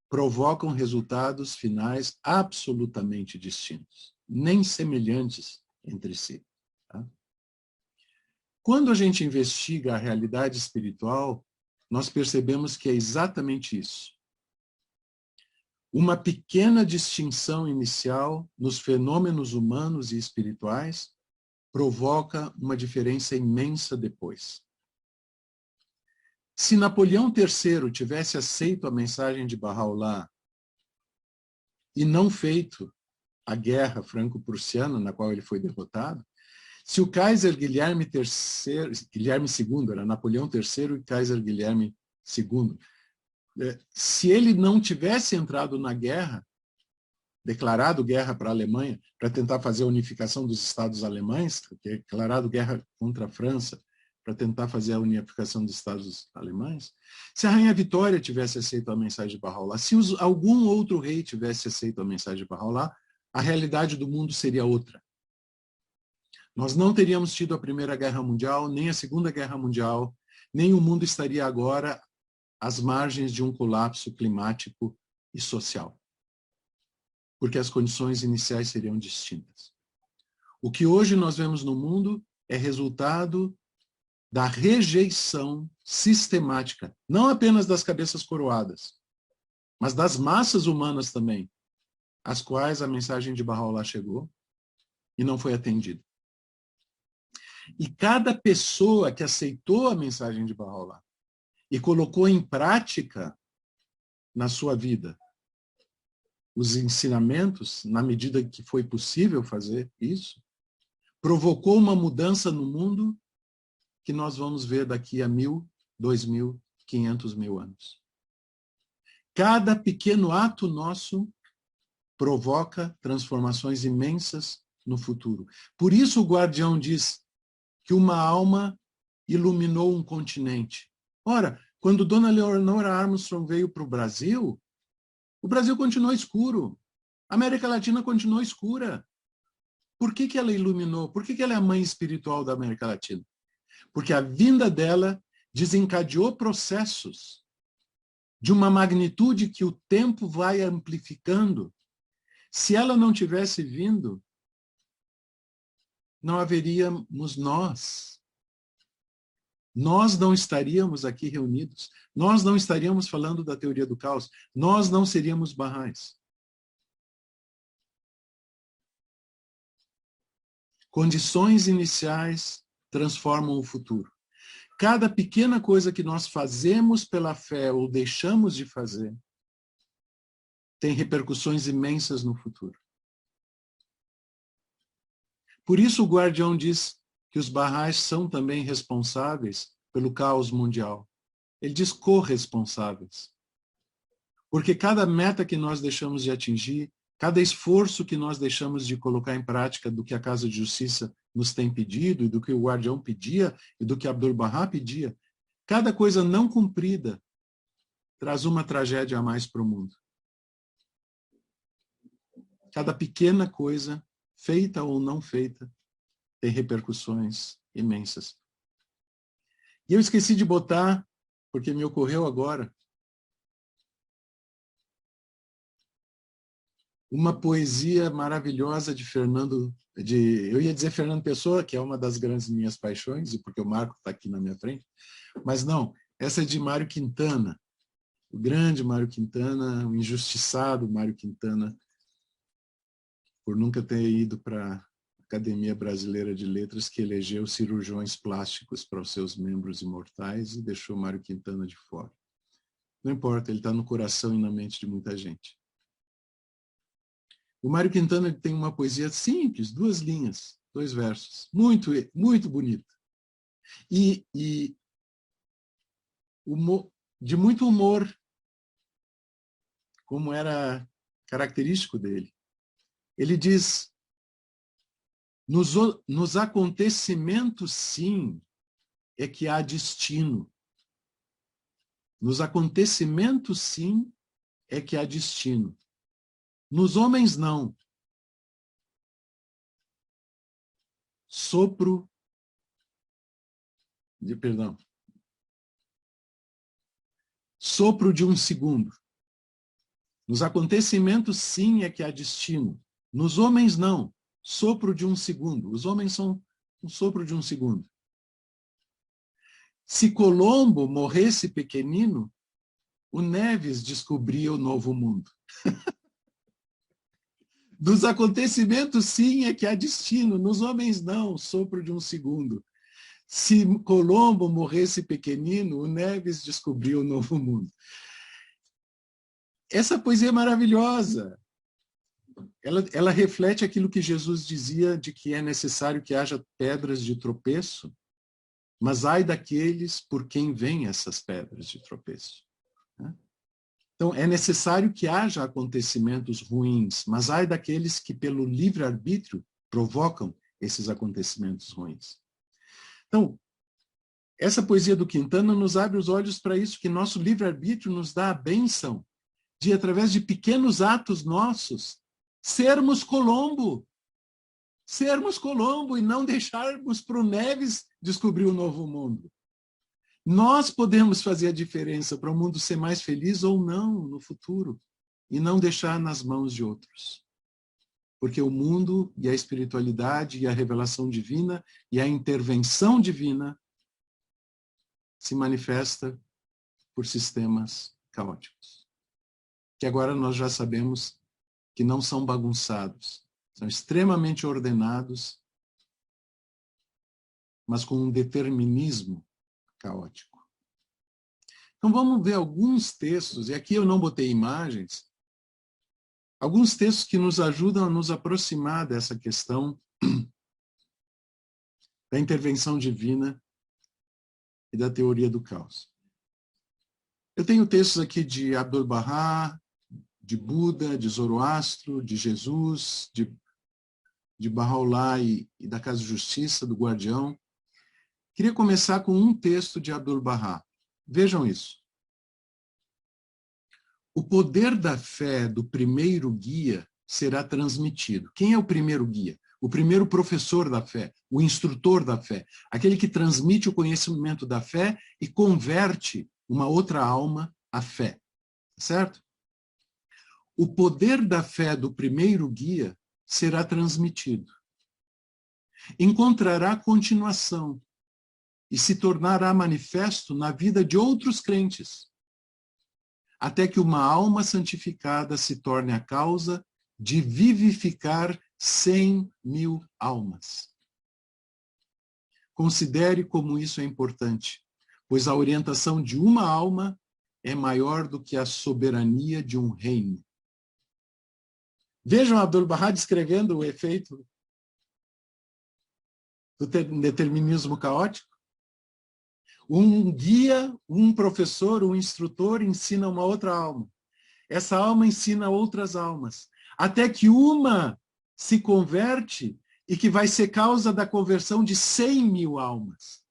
A: provocam resultados finais absolutamente distintos, nem semelhantes entre si. Tá? Quando a gente investiga a realidade espiritual, nós percebemos que é exatamente isso. Uma pequena distinção inicial nos fenômenos humanos e espirituais provoca uma diferença imensa depois. Se Napoleão III tivesse aceito a mensagem de Bahá'u'lláh e não feito a guerra franco-prussiana, na qual ele foi derrotado, se o Kaiser Guilherme II, era Napoleão III e Kaiser Guilherme Segundo, se ele não tivesse entrado na guerra, declarado guerra para a Alemanha, para tentar fazer a unificação dos estados alemães, declarado guerra contra a França, para tentar fazer a unificação dos estados alemães, se a Rainha Vitória tivesse aceito a mensagem de Bahá'u'lláh, se algum outro rei tivesse aceito a mensagem de Bahá'u'lláh, a realidade do mundo seria outra. Nós não teríamos tido a Primeira Guerra Mundial, nem a Segunda Guerra Mundial, nem o mundo estaria agora às margens de um colapso climático e social. Porque as condições iniciais seriam distintas. O que hoje nós vemos no mundo é resultado da rejeição sistemática, não apenas das cabeças coroadas, mas das massas humanas também, às quais a mensagem de Bahá'u'lláh chegou e não foi atendida. E cada pessoa que aceitou a mensagem de Bahá'u'lláh e colocou em prática na sua vida os ensinamentos, na medida que foi possível fazer isso, provocou uma mudança no mundo que nós vamos ver daqui a 1.000, 2.000, 500.000 anos. Cada pequeno ato nosso provoca transformações imensas no futuro. Por isso o Guardião diz que uma alma iluminou um continente. Ora, quando Dona Leonor Armstrong veio para o Brasil continuou escuro. A América Latina continuou escura. Por que ela iluminou? Por que ela é a mãe espiritual da América Latina? Porque a vinda dela desencadeou processos de uma magnitude que o tempo vai amplificando. Se ela não tivesse vindo, não haveríamos nós. Nós não estaríamos aqui reunidos. Nós não estaríamos falando da teoria do caos. Nós não seríamos Baha'is. Condições iniciais transformam o futuro. Cada pequena coisa que nós fazemos pela fé ou deixamos de fazer tem repercussões imensas no futuro. Por isso o Guardião diz que os Baha'is são também responsáveis pelo caos mundial. Ele diz corresponsáveis. Porque cada meta que nós deixamos de atingir, cada esforço que nós deixamos de colocar em prática do que a Casa de Justiça nos tem pedido, e do que o Guardião pedia, e do que Abdu'l-Bahá pedia, cada coisa não cumprida traz uma tragédia a mais para o mundo. Cada pequena coisa, feita ou não feita, tem repercussões imensas. E eu esqueci de botar, porque me ocorreu agora, uma poesia maravilhosa de eu ia dizer Fernando Pessoa, que é uma das grandes minhas paixões, e porque o Marco está aqui na minha frente, mas não, essa é de Mário Quintana, o grande Mário Quintana, o injustiçado Mário Quintana, por nunca ter ido para a Academia Brasileira de Letras, que elegeu cirurgiões plásticos para os seus membros imortais e deixou Mário Quintana de fora. Não importa, ele está no coração e na mente de muita gente. O Mário Quintana tem uma poesia simples, 2 linhas, 2 versos, muito, muito bonita. E de muito humor, como era característico dele. Ele diz: nos acontecimentos, sim, é que há destino. Nos acontecimentos, sim, é que há destino. Nos homens, não. Sopro de um segundo. Nos acontecimentos, sim, é que há destino. Nos homens, não. Sopro de um segundo. Os homens são um sopro de um segundo. Se Colombo morresse pequenino, o Neves descobria o novo mundo. Dos acontecimentos, sim, é que há destino. Nos homens, não. Sopro de um segundo. Se Colombo morresse pequenino, o Neves descobriu o novo mundo. Essa poesia é maravilhosa. Ela reflete aquilo que Jesus dizia de que é necessário que haja pedras de tropeço mas ai daqueles por quem vêm essas pedras de tropeço. Então, é necessário que haja acontecimentos ruins, mas ai daqueles que, pelo livre-arbítrio, provocam esses acontecimentos ruins. Então, essa poesia do Quintana nos abre os olhos para isso, que nosso livre-arbítrio nos dá a bênção de, através de pequenos atos nossos, sermos Colombo e não deixarmos para o Neves descobrir o novo mundo. Nós podemos fazer a diferença para o mundo ser mais feliz ou não no futuro, e não deixar nas mãos de outros. Porque o mundo e a espiritualidade e a revelação divina e a intervenção divina se manifesta por sistemas caóticos. Que agora nós já sabemos que não são bagunçados, são extremamente ordenados, mas com um determinismo caótico. Então vamos ver alguns textos, e aqui eu não botei imagens, alguns textos que nos ajudam a nos aproximar dessa questão da intervenção divina e da teoria do caos. Eu tenho textos aqui de Abdu'l-Bahá, de Buda, de Zoroastro, de Jesus, de Bahá'u'lláh e da Casa de Justiça, do Guardião. Queria começar com um texto de Abdu'l-Bahá. Vejam isso. O poder da fé do primeiro guia será transmitido. Quem é o primeiro guia? O primeiro professor da fé, o instrutor da fé, aquele que transmite o conhecimento da fé e converte uma outra alma à fé. Certo? O poder da fé do primeiro guia será transmitido. Encontrará continuação e se tornará manifesto na vida de outros crentes, até que uma alma santificada se torne a causa de vivificar 100.000 almas. Considere como isso é importante, pois a orientação de uma alma é maior do que a soberania de um reino. Vejam Abdu'l-Bahá descrevendo o efeito do determinismo caótico. Um guia, um professor, um instrutor ensina uma outra alma. Essa alma ensina outras almas. Até que uma se converte e que vai ser causa da conversão de 100.000 almas.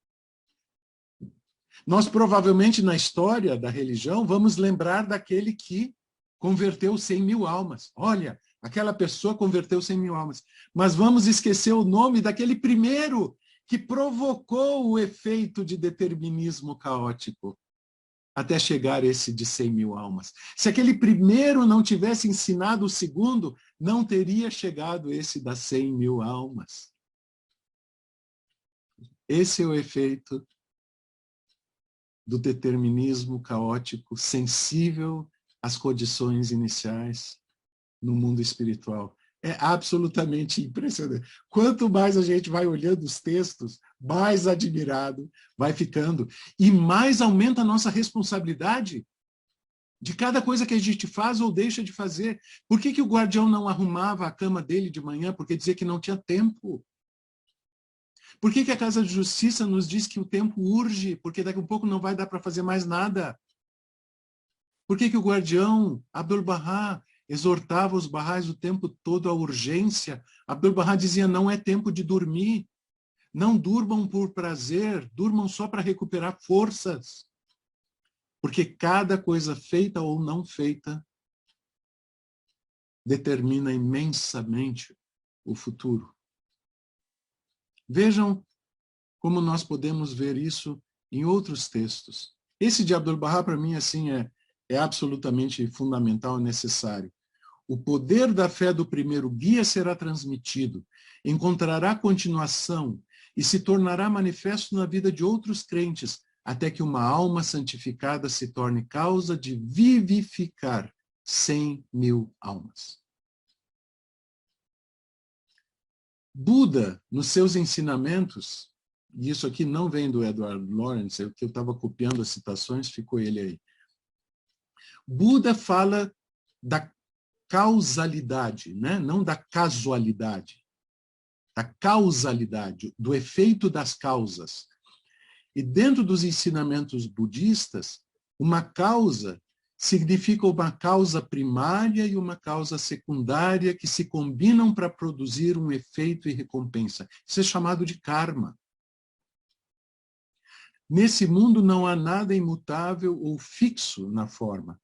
A: Nós provavelmente na história da religião vamos lembrar daquele que converteu 100.000 almas. Olha, aquela pessoa converteu 100.000 almas. Mas vamos esquecer o nome daquele primeiro que provocou o efeito de determinismo caótico até chegar esse de 100.000 almas. Se aquele primeiro não tivesse ensinado o segundo, não teria chegado esse das 100.000 almas. Esse é o efeito do determinismo caótico sensível às condições iniciais no mundo espiritual. É absolutamente impressionante. Quanto mais a gente vai olhando os textos, mais admirado vai ficando. E mais aumenta a nossa responsabilidade de cada coisa que a gente faz ou deixa de fazer. Por que o guardião não arrumava a cama dele de manhã? Porque dizia que não tinha tempo. Por que a Casa de Justiça nos diz que o tempo urge? Porque daqui a pouco não vai dar para fazer mais nada. Por que o guardião, Abdu'l-Bahá, exortava os Bahás o tempo todo à urgência? Abdu'l-Bahá dizia, não é tempo de dormir. Não durmam por prazer, durmam só para recuperar forças. Porque cada coisa feita ou não feita determina imensamente o futuro. Vejam como nós podemos ver isso em outros textos. Esse de Abdu'l-Bahá, para mim, assim, é absolutamente fundamental e necessário. O poder da fé do primeiro guia será transmitido, encontrará continuação e se tornará manifesto na vida de outros crentes, até que uma alma santificada se torne causa de vivificar 100.000 almas. Buda, nos seus ensinamentos, e isso aqui não vem do Edward Lawrence, é que eu estava copiando as citações, ficou ele aí. Buda fala da causalidade, né? Não da casualidade, da causalidade, do efeito das causas. E dentro dos ensinamentos budistas, uma causa significa uma causa primária e uma causa secundária que se combinam para produzir um efeito e recompensa. Isso é chamado de karma. Nesse mundo não há nada imutável ou fixo na forma.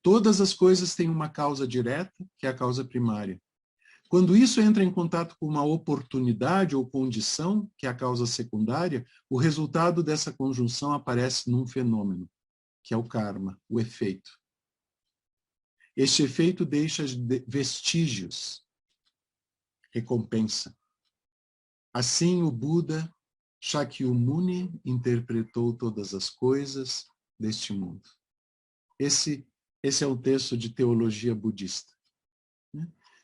A: Todas as coisas têm uma causa direta, que é a causa primária. Quando isso entra em contato com uma oportunidade ou condição, que é a causa secundária, o resultado dessa conjunção aparece num fenômeno, que é o karma, o efeito. Este efeito deixa vestígios, recompensa. Assim, o Buda Shakyamuni interpretou todas as coisas deste mundo. Esse é o texto de teologia budista.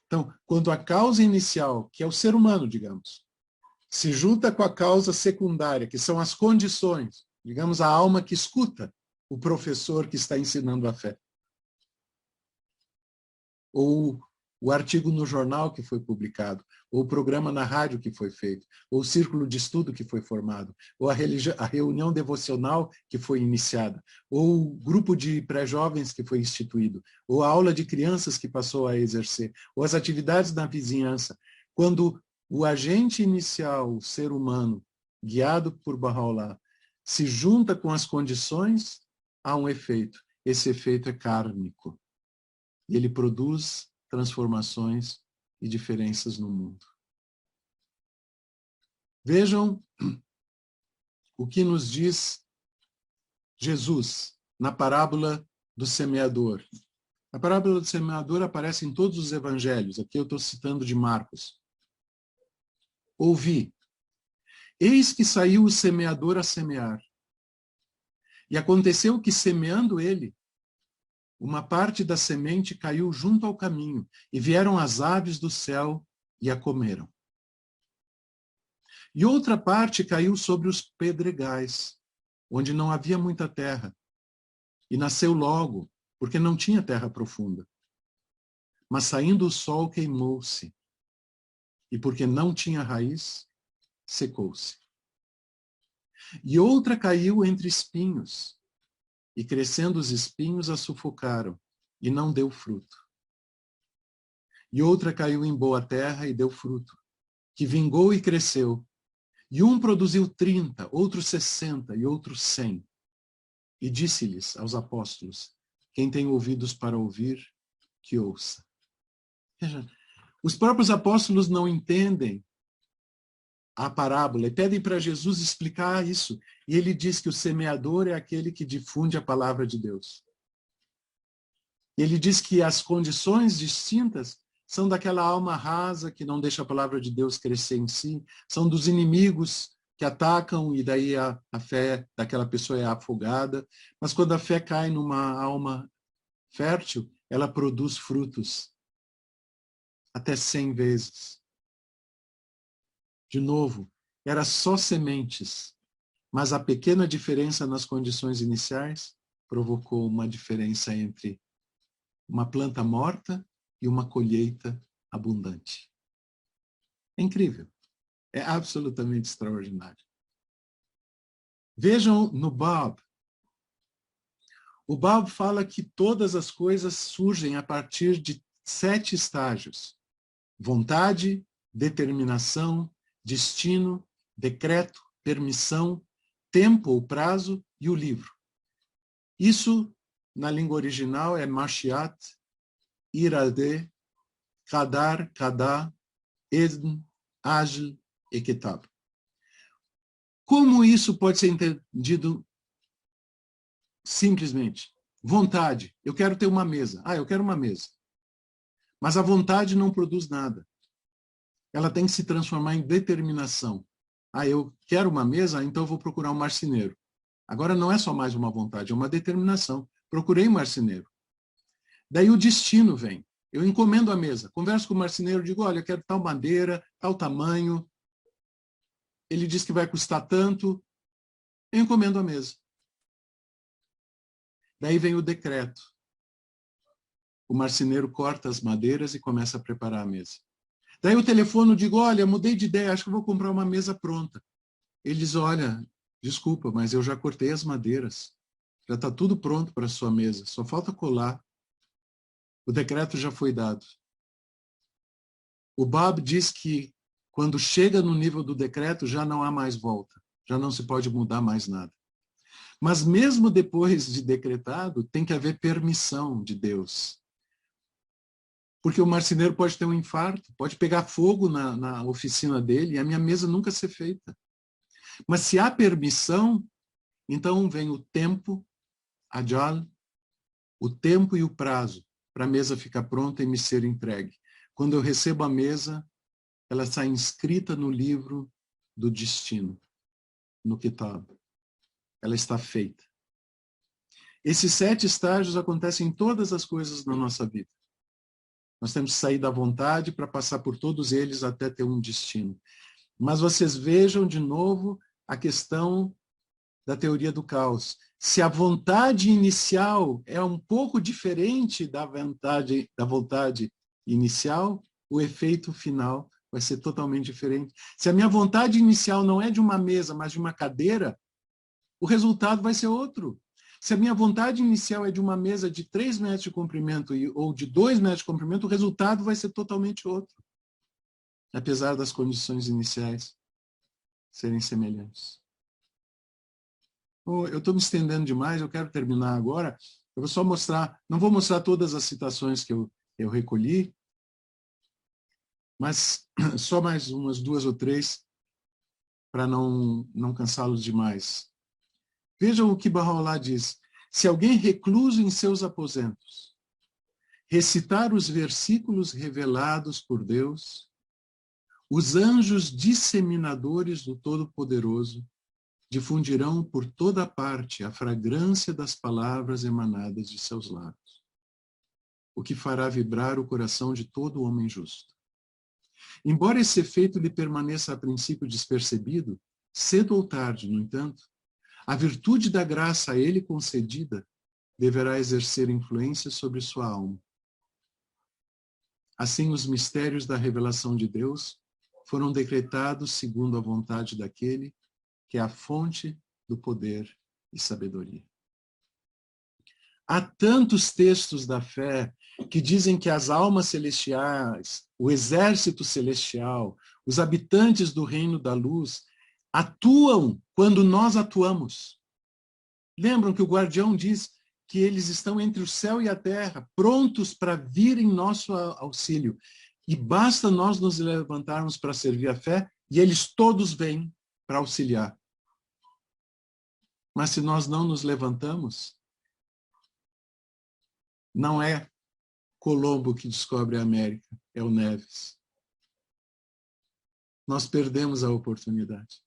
A: Então, quando a causa inicial, que é o ser humano, digamos, se junta com a causa secundária, que são as condições, digamos, a alma que escuta o professor que está ensinando a fé, ou o artigo no jornal que foi publicado, ou o programa na rádio que foi feito, ou o círculo de estudo que foi formado, ou a reunião devocional que foi iniciada, ou o grupo de pré-jovens que foi instituído, ou a aula de crianças que passou a exercer, ou as atividades na vizinhança. Quando o agente inicial, o ser humano, guiado por Baha'u'lláh, se junta com as condições, há um efeito. Esse efeito é kármico. E ele produz transformações e diferenças no mundo. Vejam o que nos diz Jesus na parábola do semeador. A parábola do semeador aparece em todos os evangelhos. Aqui eu estou citando de Marcos. Ouvi. Eis que saiu o semeador a semear. E aconteceu que, semeando ele, uma parte da semente caiu junto ao caminho, e vieram as aves do céu e a comeram. E outra parte caiu sobre os pedregais, onde não havia muita terra, e nasceu logo, porque não tinha terra profunda. Mas saindo o sol queimou-se, e porque não tinha raiz, secou-se. E outra caiu entre espinhos, e crescendo os espinhos a sufocaram, e não deu fruto. E outra caiu em boa terra e deu fruto, que vingou e cresceu. E um produziu 30, outro 60 e outro 100. E disse-lhes aos apóstolos: quem tem ouvidos para ouvir, que ouça. Veja, os próprios apóstolos não entendem a parábola e pedem para Jesus explicar isso. E ele diz que o semeador é aquele que difunde a palavra de Deus. Ele diz que as condições distintas são daquela alma rasa que não deixa a palavra de Deus crescer em si, são dos inimigos que atacam e daí a fé daquela pessoa é afogada. Mas quando a fé cai numa alma fértil, ela produz frutos até 100 vezes. De novo, era só sementes, mas a pequena diferença nas condições iniciais provocou uma diferença entre uma planta morta e uma colheita abundante. É incrível. É absolutamente extraordinário. Vejam no Bab. O Bab fala que todas as coisas surgem a partir de 7 estágios: vontade, determinação, destino, decreto, permissão, tempo ou prazo e o livro. Isso, na língua original, é Mashiach, Iradeh, Qadar, Qadá, Edn, Ajl e Kitab. Como isso pode ser entendido simplesmente? Vontade. Eu quero ter uma mesa. Eu quero uma mesa. Mas a vontade não produz nada. Ela tem que se transformar em determinação. Eu quero uma mesa, então eu vou procurar um marceneiro. Agora não é só mais uma vontade, é uma determinação. Procurei um marceneiro. Daí o destino vem. Eu encomendo a mesa, converso com o marceneiro, digo, olha, eu quero tal madeira, tal tamanho. Ele diz que vai custar tanto. Eu encomendo a mesa. Daí vem o decreto. O marceneiro corta as madeiras e começa a preparar a mesa. Daí o telefone, digo, olha, mudei de ideia, acho que vou comprar uma mesa pronta. Ele diz, olha, desculpa, mas eu já cortei as madeiras. Já está tudo pronto para a sua mesa. Só falta colar. O decreto já foi dado. O Bob diz que quando chega no nível do decreto, já não há mais volta. Já não se pode mudar mais nada. Mas mesmo depois de decretado, tem que haver permissão de Deus. Porque o marceneiro pode ter um infarto, pode pegar fogo na oficina dele e a minha mesa nunca ser feita. Mas se há permissão, então vem o tempo, ajal, o tempo e o prazo para a mesa ficar pronta e me ser entregue. Quando eu recebo a mesa, ela está inscrita no livro do destino, no Kitab. Ela está feita. Esses 7 estágios acontecem em todas as coisas na nossa vida. Nós temos que sair da vontade para passar por todos eles até ter um destino. Mas vocês vejam de novo a questão da teoria do caos. Se a vontade inicial é um pouco diferente da vontade inicial, o efeito final vai ser totalmente diferente. Se a minha vontade inicial não é de uma mesa, mas de uma cadeira, o resultado vai ser outro. Se a minha vontade inicial é de uma mesa de 3 metros de comprimento ou de 2 metros de comprimento, o resultado vai ser totalmente outro. Apesar das condições iniciais serem semelhantes. Eu estou me estendendo demais, eu quero terminar agora. Eu vou só mostrar, não vou mostrar todas as citações que eu recolhi, mas só mais umas 2 ou 3 para não cansá-los demais. Vejam o que Bahá'u'lláh diz. Se alguém recluso em seus aposentos recitar os versículos revelados por Deus, os anjos disseminadores do Todo-Poderoso difundirão por toda parte a fragrância das palavras emanadas de seus lábios, o que fará vibrar o coração de todo homem justo. Embora esse efeito lhe permaneça a princípio despercebido, cedo ou tarde, no entanto, a virtude da graça a ele concedida deverá exercer influência sobre sua alma. Assim, os mistérios da revelação de Deus foram decretados segundo a vontade daquele que é a fonte do poder e sabedoria. Há tantos textos da fé que dizem que as almas celestiais, o exército celestial, os habitantes do reino da luz, atuam quando nós atuamos. Lembram que o guardião diz que eles estão entre o céu e a terra, prontos para vir em nosso auxílio. E basta nós nos levantarmos para servir a fé, e eles todos vêm para auxiliar. Mas se nós não nos levantamos, não é Colombo que descobre a América, é o Neves. Nós perdemos a oportunidade.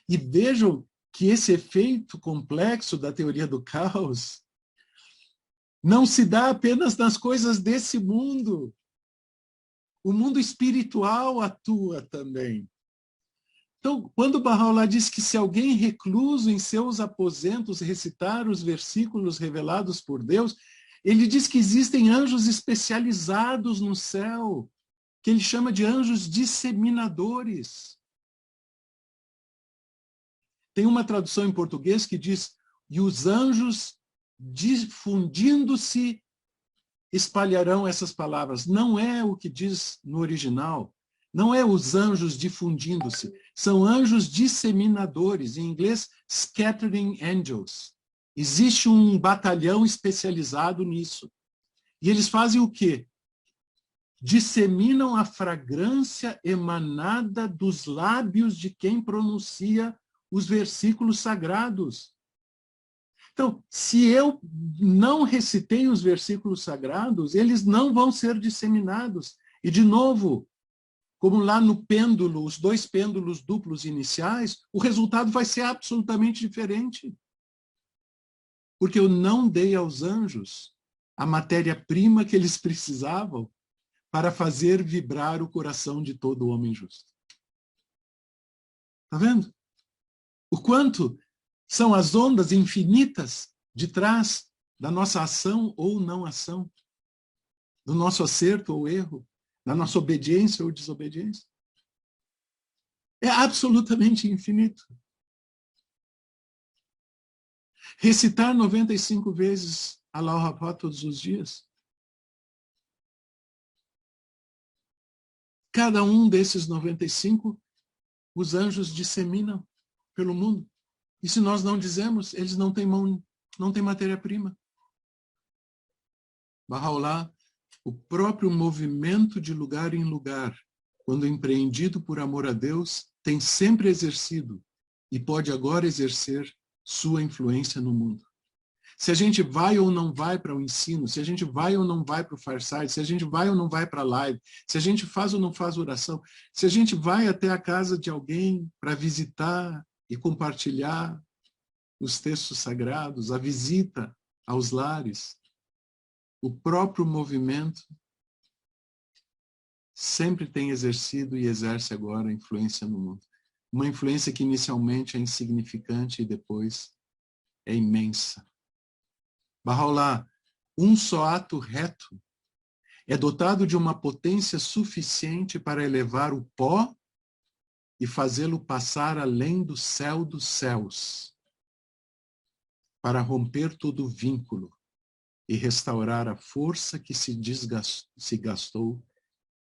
A: E vejam que esse efeito complexo da teoria do caos não se dá apenas nas coisas desse mundo. O mundo espiritual atua também. Então, quando Bahá'u'lláh diz que se alguém recluso em seus aposentos recitar os versículos revelados por Deus, ele diz que existem anjos especializados no céu, que ele chama de anjos disseminadores. Tem uma tradução em português que diz, e os anjos difundindo-se espalharão essas palavras. Não é o que diz no original. Não é os anjos difundindo-se. São anjos disseminadores. Em inglês, scattering angels. Existe um batalhão especializado nisso. E eles fazem o quê? Disseminam a fragrância emanada dos lábios de quem pronuncia os versículos sagrados. Então, se eu não recitei os versículos sagrados, eles não vão ser disseminados. E, de novo, como lá no pêndulo, os 2 pêndulos duplos iniciais, o resultado vai ser absolutamente diferente. Porque eu não dei aos anjos a matéria-prima que eles precisavam para fazer vibrar o coração de todo homem justo. Está vendo? O quanto são as ondas infinitas de trás da nossa ação ou não ação, do nosso acerto ou erro, da nossa obediência ou desobediência. É absolutamente infinito. Recitar 95 vezes Allahu Akbar todos os dias. Cada um desses 95, os anjos disseminam pelo mundo. E se nós não dizemos, eles não têm mão, não têm matéria-prima. Bahá'u'lláh, o próprio movimento de lugar em lugar, quando empreendido por amor a Deus, tem sempre exercido e pode agora exercer sua influência no mundo. Se a gente vai ou não vai para o ensino, se a gente vai ou não vai para o Fireside, se a gente vai ou não vai para a live, se a gente faz ou não faz oração, se a gente vai até a casa de alguém para visitar e compartilhar os textos sagrados, a visita aos lares, o próprio movimento sempre tem exercido e exerce agora influência no mundo. Uma influência que inicialmente é insignificante e depois é imensa. Bahá'u'lláh, um só ato reto é dotado de uma potência suficiente para elevar o pó e fazê-lo passar além do céu dos céus, para romper todo o vínculo e restaurar a força que se gastou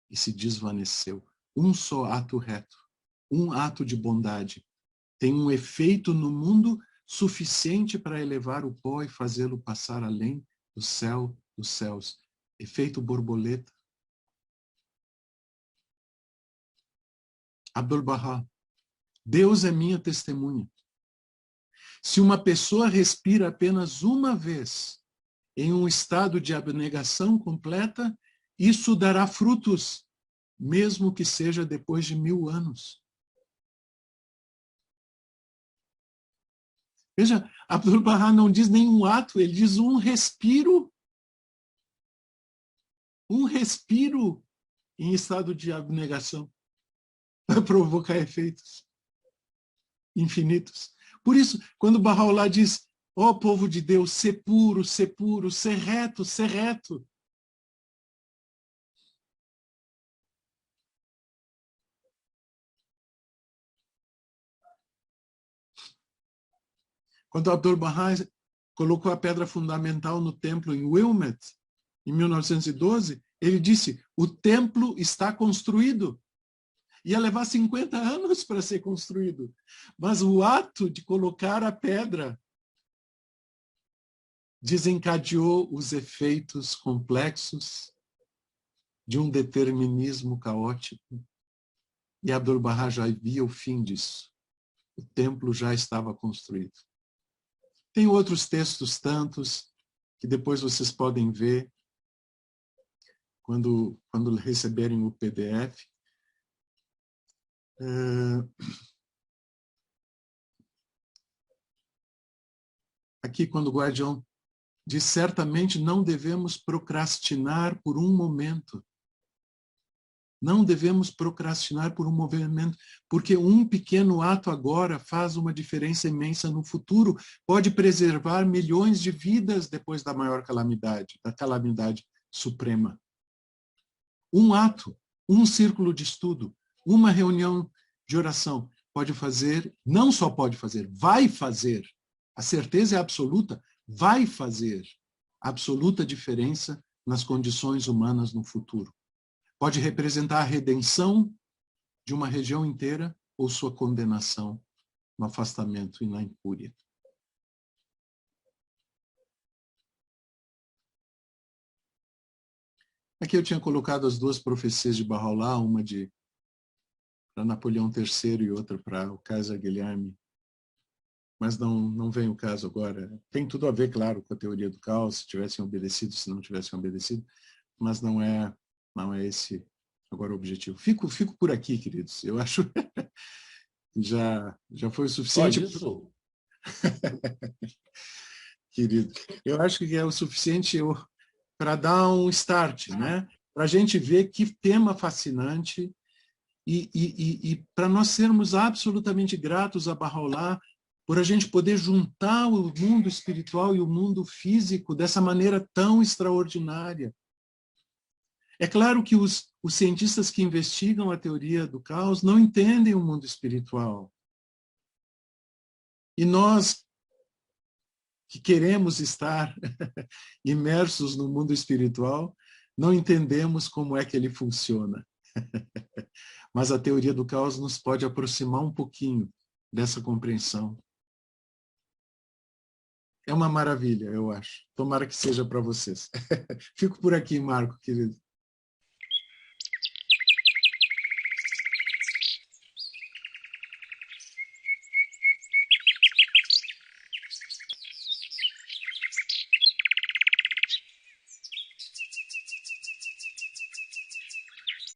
A: e se desvaneceu. Um só ato reto, um ato de bondade, tem um efeito no mundo suficiente para elevar o pó e fazê-lo passar além do céu dos céus. Efeito borboleta. Abdu'l-Bahá, Deus é minha testemunha. Se uma pessoa respira apenas uma vez em um estado de abnegação completa, isso dará frutos, mesmo que seja depois de 1000 anos. Veja, Abdu'l-Bahá não diz nenhum ato, ele diz um respiro. Um respiro em estado de abnegação para provocar efeitos infinitos. Por isso, quando Bahá'u'lláh diz, ó povo de Deus, ser puro, ser reto, ser reto. Quando Abdu'l-Bahá colocou a pedra fundamental no templo em Wilmette, em 1912, ele disse, o templo está construído. Ia levar 50 anos para ser construído. Mas o ato de colocar a pedra desencadeou os efeitos complexos de um determinismo caótico. E Abdu'l-Bahá já via o fim disso. O templo já estava construído. Tem outros textos tantos que depois vocês podem ver quando receberem o PDF. Aqui, quando o Guardião diz, certamente não devemos procrastinar por um momento. Não devemos procrastinar por um momento, porque um pequeno ato agora faz uma diferença imensa no futuro, pode preservar milhões de vidas depois da maior calamidade, da calamidade suprema. Um ato, um círculo de estudo, uma reunião de oração pode fazer, não só pode fazer, vai fazer, a certeza é absoluta, vai fazer absoluta diferença nas condições humanas no futuro. Pode representar a redenção de uma região inteira ou sua condenação no afastamento e na incúria. Aqui eu tinha colocado as duas profecias de Bahá'u'lláh, uma para Napoleão III e outra para o Kaiser Guilherme. Mas não vem o caso agora. Tem tudo a ver, claro, com a teoria do caos, se tivessem obedecido, se não tivessem obedecido, mas não é esse agora o objetivo. Fico por aqui, queridos. Eu acho que já foi o suficiente.
C: Só isso?
A: Querido, eu acho que é o suficiente para dar um start, né? Para a gente ver que tema fascinante e para nós sermos absolutamente gratos a Bahá'u'lláh por a gente poder juntar o mundo espiritual e o mundo físico dessa maneira tão extraordinária. É claro que os cientistas que investigam a teoria do caos não entendem o mundo espiritual. E nós, que queremos estar imersos no mundo espiritual, não entendemos como é que ele funciona. Mas a teoria do caos nos pode aproximar um pouquinho dessa compreensão. É uma maravilha, eu acho. Tomara que seja para vocês. Fico por aqui, Marco, querido.